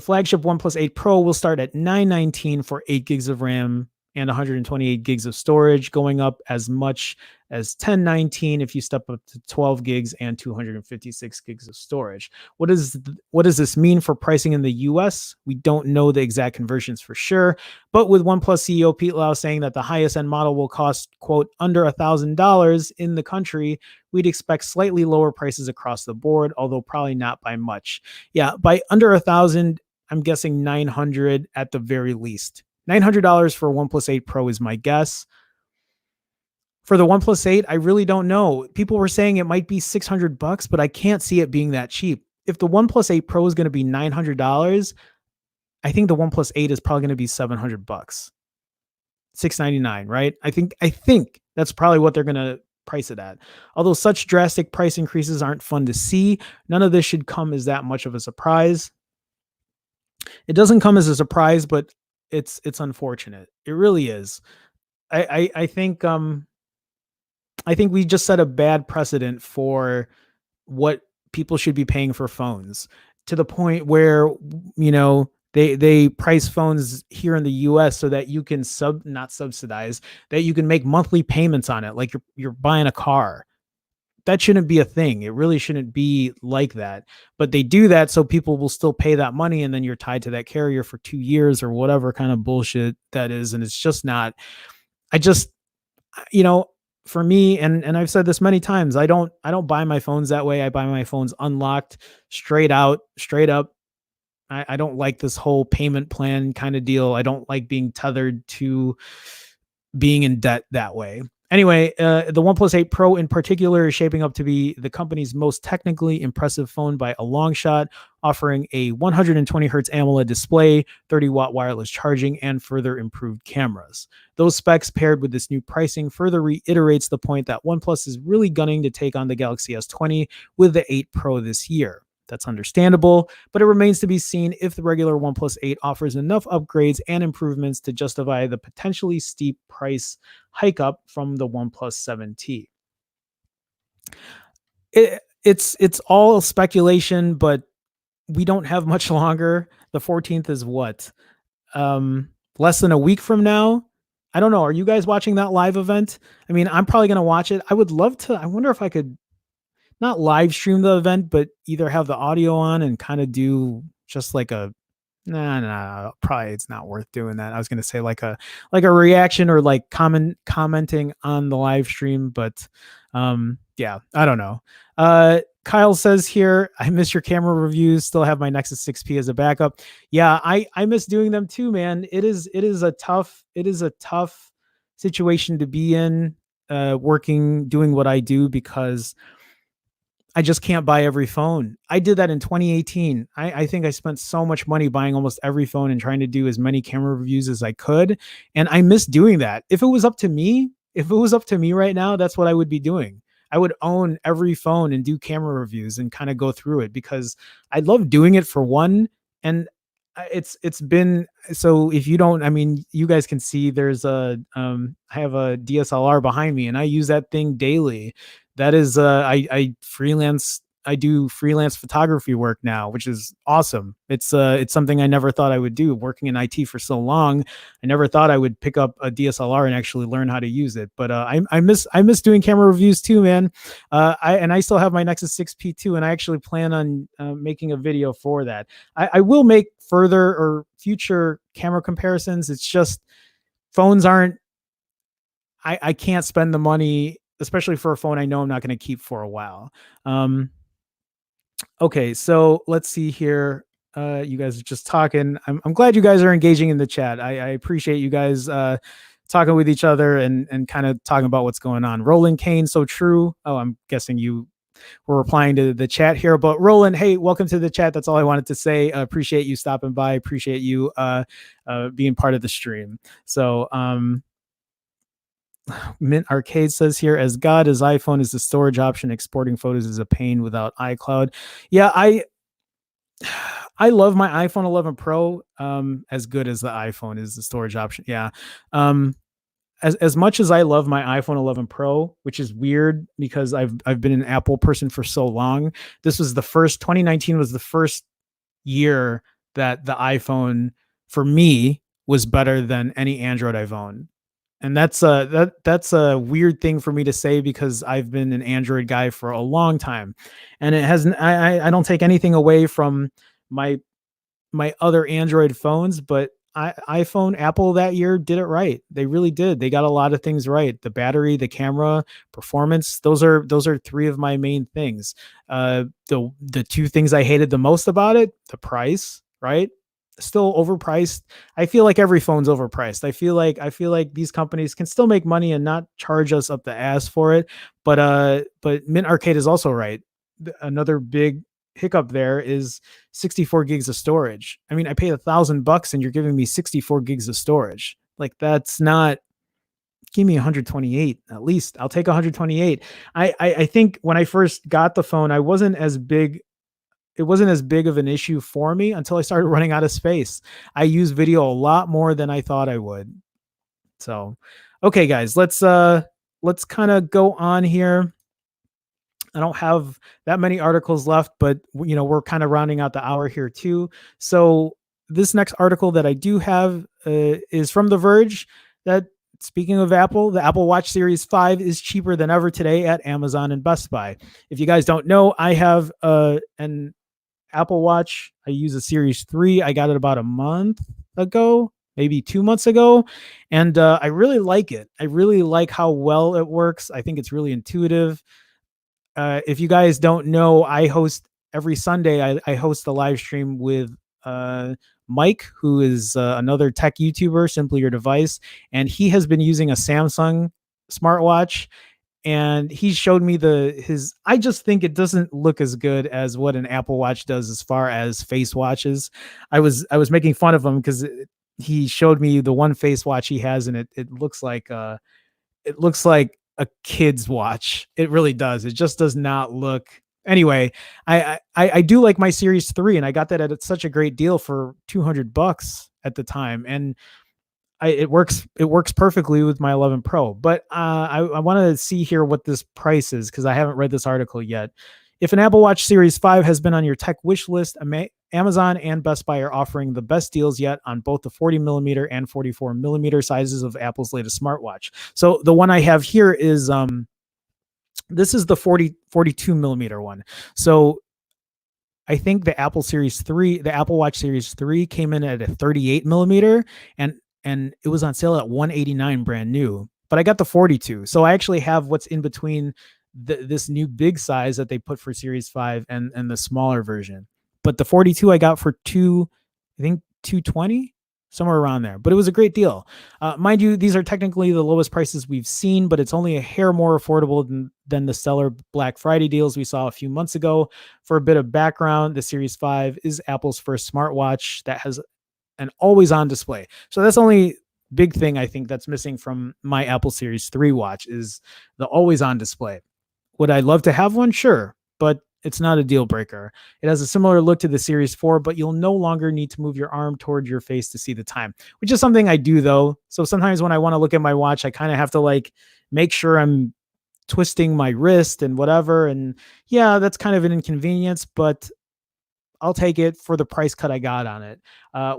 flagship OnePlus 8 Pro will start at $919 for 8 gigs of RAM and 128 gigs of storage, going up as much as $1019 if you step up to 12 gigs and 256 gigs of storage. What does this mean for pricing in the US? We don't know the exact conversions for sure, but with OnePlus CEO Pete Lau saying that the highest end model will cost, quote, under $1,000 in the country, we'd expect slightly lower prices across the board, although probably not by much. Yeah, by under $1,000, I'm guessing 900 at the very least. $900 for a OnePlus 8 Pro is my guess. For the OnePlus 8, I really don't know. People were saying it might be $600, but I can't see it being that cheap. If the OnePlus 8 Pro is going to be $900, I think the OnePlus 8 is probably going to be $700. $699, right? I think that's probably what they're going to price it at. Although such drastic price increases aren't fun to see, none of this should come as that much of a surprise. It doesn't come as a surprise, but it's unfortunate. It really is. I think we just set a bad precedent for what people should be paying for phones, to the point where they price phones here in the US so that you can not subsidize, that you can make monthly payments on it like you're buying a car. That shouldn't be a thing. It really shouldn't be like that. But they do that so people will still pay that money, and then you're tied to that carrier for 2 years or whatever kind of bullshit that is. And it's just not. I just, for me, and I've said this many times, I don't buy my phones that way. I buy my phones unlocked, straight up. I don't like this whole payment plan kind of deal. I don't like being tethered to being in debt that way. Anyway, the OnePlus 8 Pro in particular is shaping up to be the company's most technically impressive phone by a long shot, offering a 120 hertz AMOLED display, 30-watt wireless charging, and further improved cameras. Those specs paired with this new pricing further reiterates the point that OnePlus is really gunning to take on the Galaxy S20 with the 8 Pro this year. That's understandable, but it remains to be seen if the regular OnePlus 8 offers enough upgrades and improvements to justify the potentially steep price hike up from the OnePlus 7T. It's all speculation, but we don't have much longer. The 14th is what? Less than a week from now? I don't know. Are you guys watching that live event? I mean, I'm probably going to watch it. I would love to. I wonder if I could. not live stream the event, but either have the audio on and kind of do just like a probably it's not worth doing that. I was gonna say like a reaction or like commenting on the live stream, but yeah, I don't know. Kyle says here, I miss your camera reviews. Still have my Nexus 6P as a backup. Yeah, I miss doing them too, man. It is a tough situation to be in, working doing what I do, because I just can't buy every phone. I did that in 2018. I think I spent so much money buying almost every phone and trying to do as many camera reviews as I could. And I miss doing that. If it was up to me right now, that's what I would be doing. I would own every phone and do camera reviews and kind of go through it, because I love doing it for one. And it's been, so if you don't, I mean, you guys can see there's I have a DSLR behind me and I use that thing daily. That is I do freelance photography work now, which is awesome. It's something I never thought I would do. Working in IT for so long, I never thought I would pick up a DSLR and actually learn how to use it. But I miss doing camera reviews too, man. I still have my Nexus 6P too, and I actually plan on making a video for that. I will make further or future camera comparisons. It's just phones aren't. I can't spend the money, especially for a phone I know I'm not going to keep for a while. Okay, so let's see here. You guys are just talking. I'm glad you guys are engaging in the chat. I appreciate you guys talking with each other and kind of talking about what's going on. Roland Kane, so true. Oh, I'm guessing you were replying to the chat here. But Roland, hey, welcome to the chat. That's all I wanted to say. Appreciate you stopping by. Appreciate you being part of the stream. So Mint Arcade says here, as God as iPhone is the storage option, exporting photos is a pain without iCloud. Yeah, I love my iPhone 11 Pro. As good as the iPhone is the storage option. Yeah. As much as I love my iPhone 11 Pro, which is weird because I've been an Apple person for so long. This was the first 2019 was the first year that the iPhone for me was better than any Android I've owned. And that's a weird thing for me to say because I've been an Android guy for a long time, and it hasn't. I don't take anything away from my my other Android phones, but iPhone Apple that year did it right. They really did. They got a lot of things right. The battery, the camera, performance. Those are three of my main things. The two things I hated the most about it: the price, right? Still overpriced. I feel like every phone's overpriced. I feel like these companies can still make money and not charge us up the ass for it. But Mint Arcade is also right. Another big hiccup there is 64 gigs of storage. I mean, I paid $1,000 and you're giving me 64 gigs of storage. Like that's not. Give me 128 at least. I'll take 128. I think when I first got the phone, I wasn't as big. It wasn't as big of an issue for me until I started running out of space. I use video a lot more than I thought I would. So, okay, guys, let's kind of go on here. I don't have that many articles left, but we're kind of rounding out the hour here too. So this next article that I do have is from The Verge. That speaking of Apple, the Apple Watch Series 5 is cheaper than ever today at Amazon and Best Buy. If you guys don't know, I have an Apple Watch. I use a Series 3. I got it about a month ago, maybe 2 months ago, and I really like it. I really like how well it works. I think it's really intuitive. If you guys don't know, I host every Sunday. I host a live stream with Mike, who is another tech YouTuber, Simply Your Device, and he has been using a Samsung smartwatch. And he showed me his. I just think it doesn't look as good as what an Apple Watch does as far as face watches. I was making fun of him because he showed me the one face watch he has, and it looks like a kid's watch. It really does. It just does not look. Anyway, I do like my Series 3, and I got that at such a great deal for $200 at the time, and it works perfectly with my 11 Pro. But I want to see here what this price is because I haven't read this article yet. If an Apple Watch Series 5 has been on your tech wish list, Amazon and Best Buy are offering the best deals yet on both the 40 millimeter and 44 millimeter sizes of Apple's latest smartwatch. So the one I have here is this is the 40 42 millimeter one. So I think the Apple Watch Series 3 came in at a 38 millimeter, and it was on sale at 189 brand new. But I got the 42. So I actually have what's in between this new big size that they put for Series 5 and the smaller version. But the 42 I got for I think 220, somewhere around there. But it was a great deal. Mind you, these are technically the lowest prices we've seen, but it's only a hair more affordable than the stellar Black Friday deals we saw a few months ago. For a bit of background, the Series 5 is Apple's first smartwatch that has an always on display. So that's the only big thing I think that's missing from my Apple Series 3 watch is the always on display. Would I love to have one? Sure, but it's not a deal breaker. It has a similar look to the Series 4, but you'll no longer need to move your arm toward your face to see the time, which is something I do though. So sometimes when I want to look at my watch, I kind of have to like make sure I'm twisting my wrist and whatever. And yeah, that's kind of an inconvenience, but I'll take it for the price cut I got on it.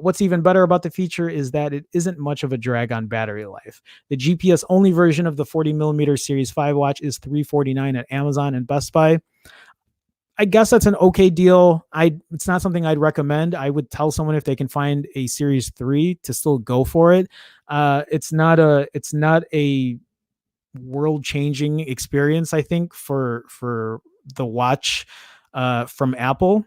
What's even better about the feature is that it isn't much of a drag on battery life. The GPS only version of the 40 millimeter Series 5 watch is $349 at Amazon and Best Buy. I guess that's an okay deal. It's not something I'd recommend. I would tell someone if they can find a Series 3 to still go for it. It's not a world-changing experience, I think, for the watch from Apple.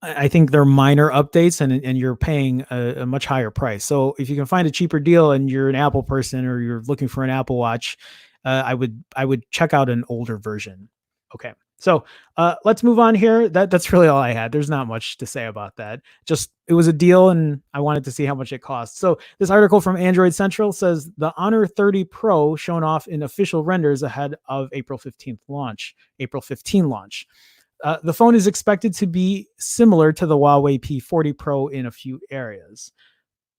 I think they're minor updates, and you're paying a much higher price. So if you can find a cheaper deal and you're an Apple person or you're looking for an Apple Watch, I would check out an older version. Okay, so let's move on here. That's really all I had. There's not much to say about that. Just it was a deal, and I wanted to see how much it cost. So this article from Android Central says the Honor 30 Pro shown off in official renders ahead of April 15 launch. The phone is expected to be similar to the Huawei P40 Pro in a few areas.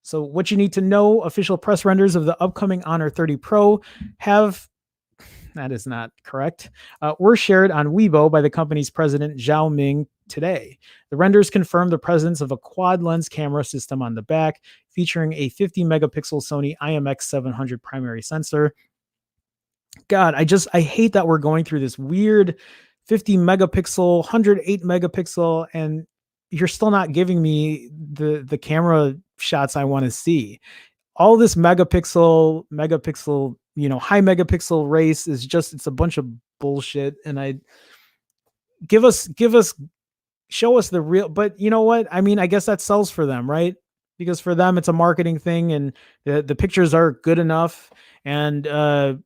So what you need to know, official press renders of the upcoming Honor 30 Pro that is not correct, were shared on Weibo by the company's president, Zhao Ming, today. The renders confirm the presence of a quad lens camera system on the back, featuring a 50 megapixel Sony IMX700 primary sensor. God, I hate that we're going through this weird 50 megapixel, 108 megapixel, and you're still not giving me the camera shots I want to see. All this megapixel, high megapixel race is it's a bunch of bullshit. And show us the real, but you know what? I mean, I guess that sells for them, right? Because for them, it's a marketing thing, and the pictures are good enough. And, my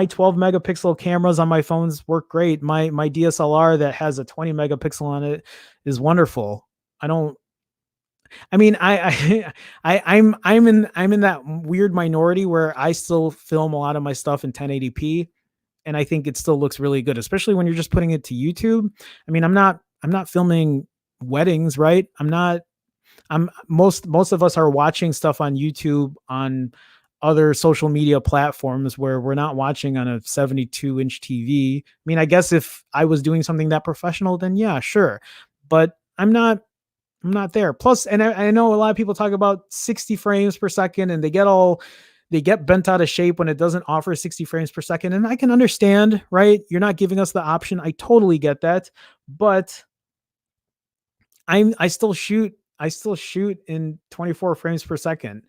12 megapixel cameras on my phones work great. My DSLR that has a 20 megapixel on it is wonderful. I'm in that weird minority where I still film a lot of my stuff in 1080p, and I think it still looks really good, especially when you're just putting it to YouTube. I mean, I'm not filming weddings, right? Most of us are watching stuff on YouTube on other social media platforms where we're not watching on a 72-inch TV. I mean, I guess if I was doing something that professional, then yeah, sure. But I'm not there. Plus, and I know a lot of people talk about 60 frames per second, and they get bent out of shape when it doesn't offer 60 frames per second. And I can understand, right? You're not giving us the option. I totally get that. But I still shoot in 24 frames per second.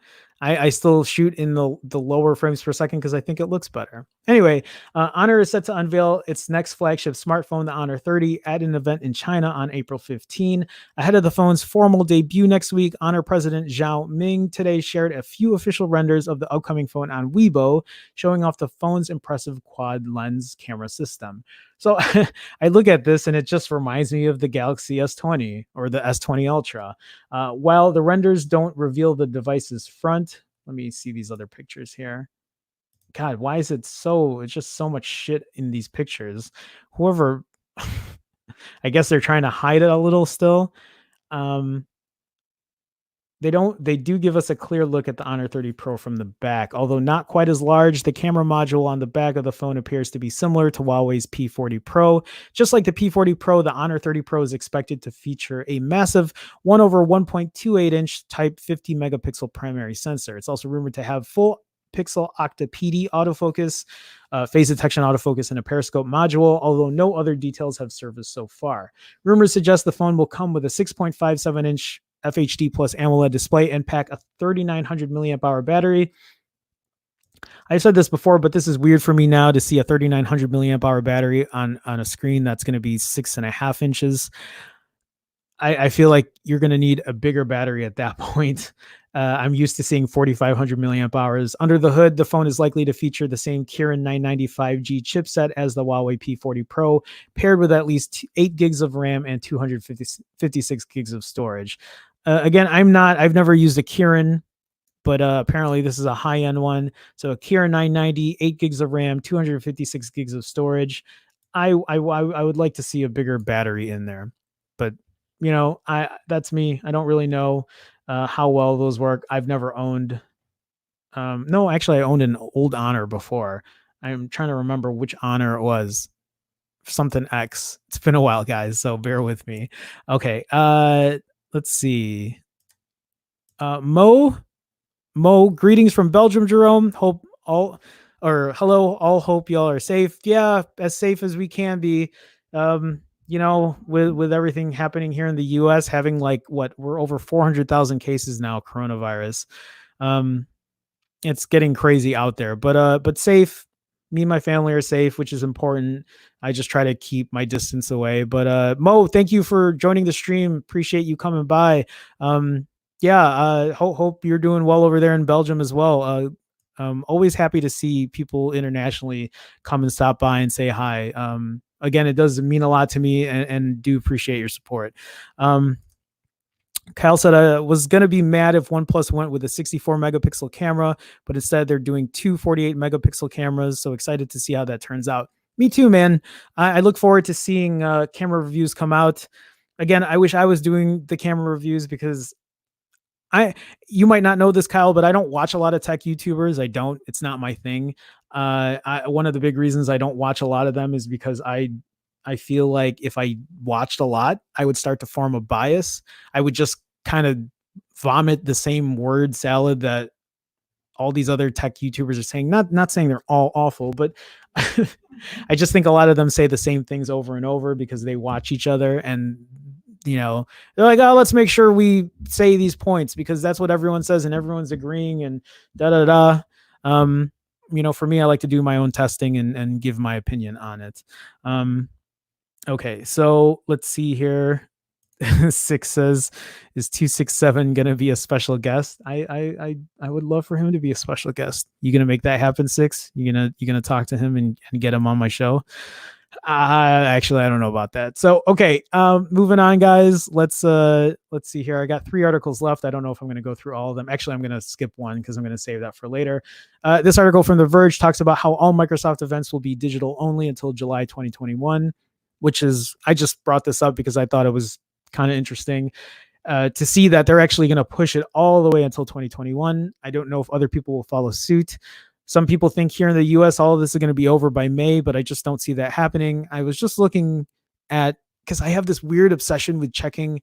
I still shoot in the lower frames per second because I think it looks better. Anyway, Honor is set to unveil its next flagship smartphone, the Honor 30, at an event in China on April 15. Ahead of the phone's formal debut next week, Honor President Zhao Ming today shared a few official renders of the upcoming phone on Weibo, showing off the phone's impressive quad lens camera system. So I look at this and it just reminds me of the Galaxy S20 or the S20 Ultra. While the renders don't reveal the device's front, let me see these other pictures here. God, why is it's just so much shit in these pictures? Whoever, I guess they're trying to hide it a little still. They do give us a clear look at the Honor 30 Pro from the back, although not quite as large. The camera module on the back of the phone appears to be similar to Huawei's P40 Pro. Just like the P40 Pro, the Honor 30 Pro is expected to feature a massive 1/1.28 inch type 50 megapixel primary sensor. It's also rumored to have full megapixel octa PD autofocus, phase detection autofocus, and a periscope module, although no other details have surfaced so far. Rumors suggest the phone will come with a 6.57-inch FHD plus AMOLED display and pack a 3,900 milliamp hour battery. I've said this before, but this is weird for me now to see a 3,900 milliamp hour battery on a screen that's going to be 6.5 inches. I feel like you're going to need a bigger battery at that point. I'm used to seeing 4,500 milliamp hours. Under the hood, the phone is likely to feature the same Kirin 995G chipset as the Huawei P40 Pro, paired with at least 8 gigs of RAM and 256 gigs of storage. Again, I've never used a Kirin, but apparently this is a high-end one. So a Kirin 990, 8 gigs of RAM, 256 gigs of storage. I would like to see a bigger battery in there, but that's me. I don't really know how well those work. I've never owned. No, actually, I owned an old Honor before. I'm trying to remember which Honor it was. Something X. It's been a while, guys, so bear with me. Okay. Let's see. Mo, greetings from Belgium, Jerome. Hello, all hope y'all are safe. Yeah, as safe as we can be. With everything happening here in the US, having we're over 400,000 cases now, coronavirus. It's getting crazy out there, but safe. Me and my family are safe, which is important. I just try to keep my distance away. But Mo, thank you for joining the stream. Appreciate you coming by. Hope you're doing well over there in Belgium as well. Always happy to see people internationally come and stop by and say hi. Again, it does mean a lot to me, and do appreciate your support. Kyle said I was going to be mad if OnePlus went with a 64 megapixel camera, but instead they're doing two 48 megapixel cameras. So excited to see how that turns out. Me too, man. I look forward to seeing camera reviews come out. Again, I wish I was doing the camera reviews because you might not know this, Kyle, but I don't watch a lot of tech YouTubers. It's not my thing. One of the big reasons I don't watch a lot of them is because I feel like if I watched a lot, I would start to form a bias. I would just kind of vomit the same word salad that all these other tech YouTubers are saying. Not saying they're all awful, but I just think a lot of them say the same things over and over because they watch each other, and they're like, oh, let's make sure we say these points because that's what everyone says and everyone's agreeing and for me, I like to do my own testing and give my opinion on it. Okay, so let's see here. 6 says, is 267 gonna be a special guest? I would love for him to be a special guest. You gonna make that happen, 6? You gonna talk to him and get him on my show? Actually, I don't know about that. So okay, moving on, guys. Let's see here. I got 3 articles left. I don't know if I'm going to go through all of them. Actually, I'm going to skip one because I'm going to save that for later. This article from The Verge talks about how all Microsoft events will be digital only until July 2021, I just brought this up because I thought it was kind of interesting to see that they're actually going to push it all the way until 2021. I don't know if other people will follow suit. Some people think here in the US, all of this is going to be over by May, but I just don't see that happening. I was just looking at, because I have this weird obsession with checking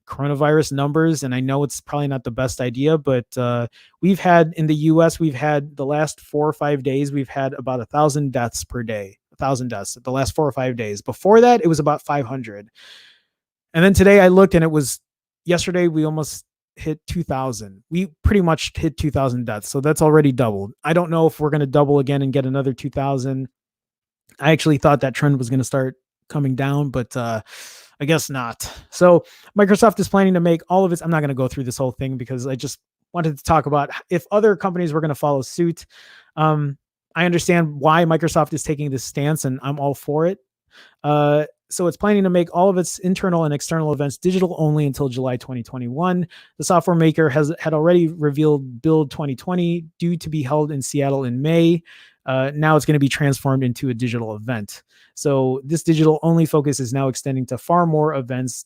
coronavirus numbers, and I know it's probably not the best idea, but we've had in the US, we've had the last 4 or 5 days, we've had about 1,000 deaths per day, 1,000 deaths the last 4 or 5 days. Before that, it was about 500. And then today I looked and yesterday we almost hit 2,000. We pretty much hit 2,000 deaths. So that's already doubled. I don't know if we're going to double again and get another 2,000. I actually thought that trend was going to start coming down, but I guess not. So Microsoft is planning to make all of its, I'm not going to go through this whole thing because I just wanted to talk about if other companies were going to follow suit. I understand why Microsoft is taking this stance, and I'm all for it. So it's planning to make all of its internal and external events digital only until July 2021. The software maker had already revealed Build 2020 due to be held in Seattle in May. Now it's going to be transformed into a digital event. So this digital only focus is now extending to far more events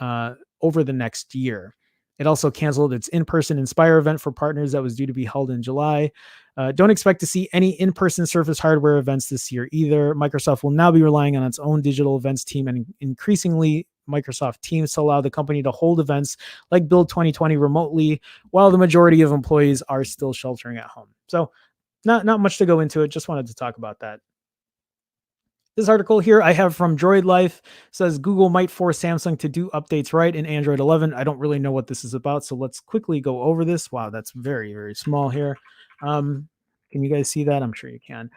over the next year. It also canceled its in-person Inspire event for partners that was due to be held in July. Don't expect to see any in-person Surface hardware events this year either. Microsoft will now be relying on its own digital events team and increasingly Microsoft Teams to allow the company to hold events like Build 2020 remotely, while the majority of employees are still sheltering at home. So, not much to go into it. Just wanted to talk about that. This article here I have from Droid Life says Google might force Samsung to do updates right in Android 11. I don't really know what this is about, so let's quickly go over this. Wow, that's very, very small here. Um, can you guys see that? I'm sure you can.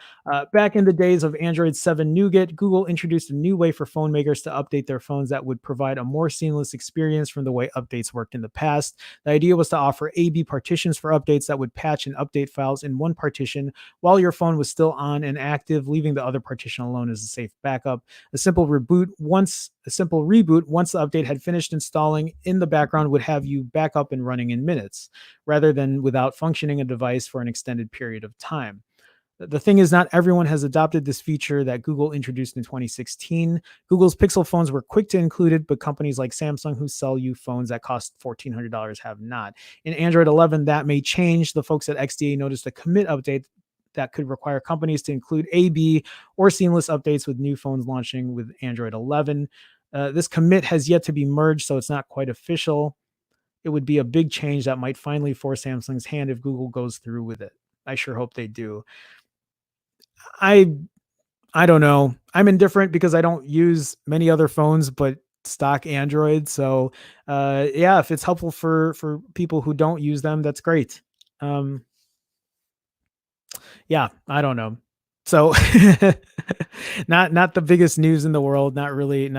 Back in the days of Android 7 Nougat, Google introduced a new way for phone makers to update their phones that would provide a more seamless experience from the way updates worked in the past. The idea was to offer A/B partitions for updates that would patch and update files in one partition while your phone was still on and active, leaving the other partition alone as a safe backup. A simple reboot once the update had finished installing in the background would have you back up and running in minutes, rather than without functioning a device for an extended period of time. The thing is, not everyone has adopted this feature that Google introduced in 2016. Google's Pixel phones were quick to include it, but companies like Samsung, who sell you phones that cost $1,400, have not. In Android 11, that may change. The folks at XDA noticed a commit update that could require companies to include A/B or seamless updates with new phones launching with Android 11. This commit has yet to be merged, so it's not quite official. It would be a big change that might finally force Samsung's hand if Google goes through with it. I sure hope they do. I I don't know. I'm indifferent because I don't use many other phones but stock Android. So yeah, if it's helpful for people who don't use them, that's great. Um yeah, I don't know. So not the biggest news in the world, not really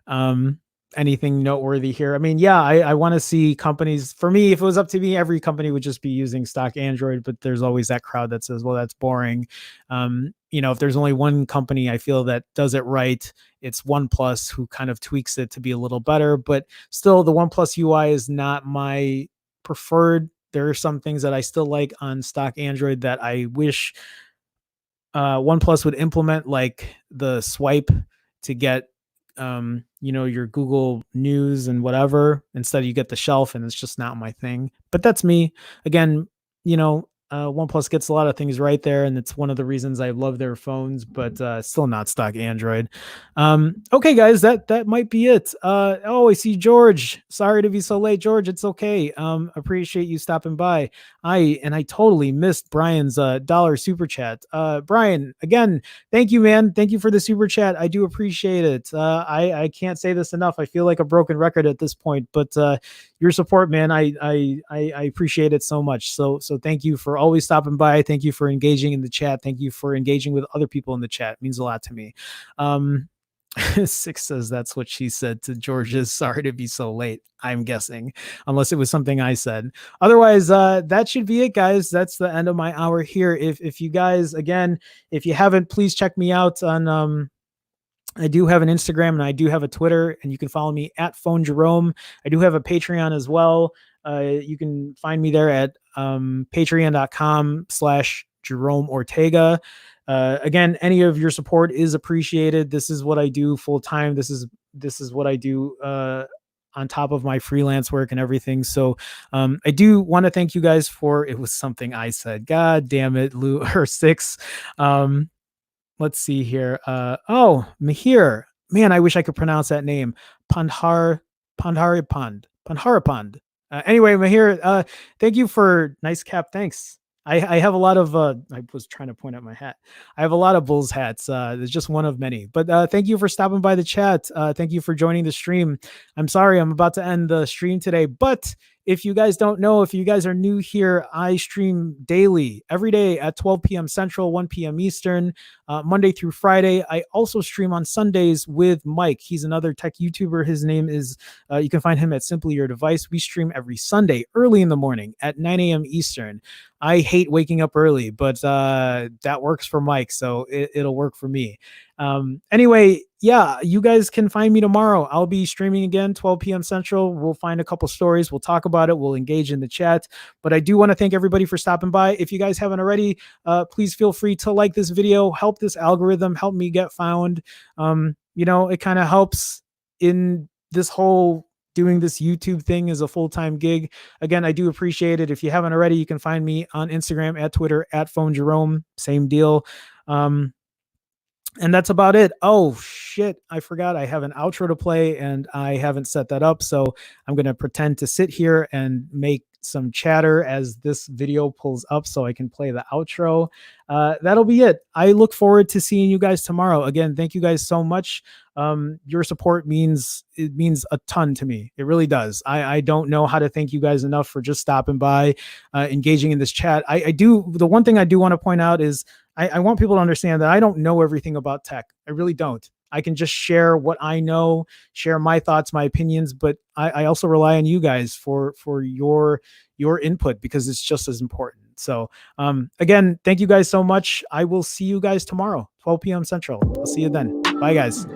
um anything noteworthy here. I mean, yeah, I want to see companies. For me, if it was up to me, every company would just be using stock Android, but there's always that crowd that says, well, that's boring. If there's only one company I feel that does it right, it's OnePlus, who kind of tweaks it to be a little better, but still the OnePlus UI is not my preferred. There are some things that I still like on stock Android that I wish OnePlus would implement, like the swipe to get your Google News and whatever. Instead, you get the shelf, and it's just not my thing. But that's me. Again, OnePlus gets a lot of things right there, and it's one of the reasons I love their phones. But still not stock Android. Okay, guys, that might be it. Oh, I see George. Sorry to be so late, George. It's okay. Appreciate you stopping by. I totally missed Brian's dollar super chat. Brian, again, thank you, man. Thank you for the super chat. I do appreciate it. I can't say this enough. I feel like a broken record at this point, but your support, man, I appreciate it so much. So thank you for always stopping by. Thank you for engaging in the chat. Thank you for engaging with other people in the chat. It means a lot to me. Six says that's what she said to George's. Sorry to be so late. I'm guessing, unless it was something I said. Otherwise, that should be it, guys. That's the end of my hour here. If you guys, again, if you haven't, please check me out on I do have an Instagram and I do have a Twitter, and you can follow me at Phone Jerome. I do have a Patreon as well. You can find me there at patreon.com/Jerome Ortega. Again, any of your support is appreciated. This is what I do full time. This is what I do on top of my freelance work and everything. So I do want to thank you guys for, it was something I said. God damn it, Lou or Six. Let's see here. Mahir. Man, I wish I could pronounce that name. Pandharipand. Anyway, Mahir, thank you for nice cap. Thanks. I have a lot of I was trying to point at my hat. I have a lot of Bulls hats. There's just one of many. But thank you for stopping by the chat. Thank you for joining the stream. I'm sorry I'm about to end the stream today, but if you guys don't know, if you guys are new here, I stream daily, every day at 12 p.m. Central, 1 p.m. Eastern, Monday through Friday. I also stream on Sundays with Mike. He's another tech YouTuber. His name is, you can find him at Simply Your Device. We stream every Sunday early in the morning at 9 a.m. Eastern. I hate waking up early, but that works for Mike, so it'll work for me. Anyway, yeah, you guys can find me tomorrow. I'll be streaming again, 12 p.m. Central. We'll find a couple stories. We'll talk about it. We'll engage in the chat. But I do want to thank everybody for stopping by. If you guys haven't already, please feel free to like this video, help this algorithm, help me get found. It kind of helps in this whole doing this YouTube thing as a full-time gig. Again, I do appreciate it. If you haven't already, you can find me on Instagram, at Twitter, at Phone Jerome. Same deal. And that's about it. Oh shit, I forgot I have an outro to play and I haven't set that up. So I'm going to pretend to sit here and make some chatter as this video pulls up so I can play the outro. That'll be it. I look forward to seeing you guys tomorrow. Again, thank you guys so much. Your support means a ton to me. It really does. I don't know how to thank you guys enough for just stopping by, engaging in this chat. I do. The one thing I do want to point out is I want people to understand that I don't know everything about tech. I really don't. I can just share what I know, share my thoughts, my opinions, but I also rely on you guys for your input because it's just as important. So again, thank you guys so much. I will see you guys tomorrow, 12 p.m. Central. I'll see you then. Bye, guys.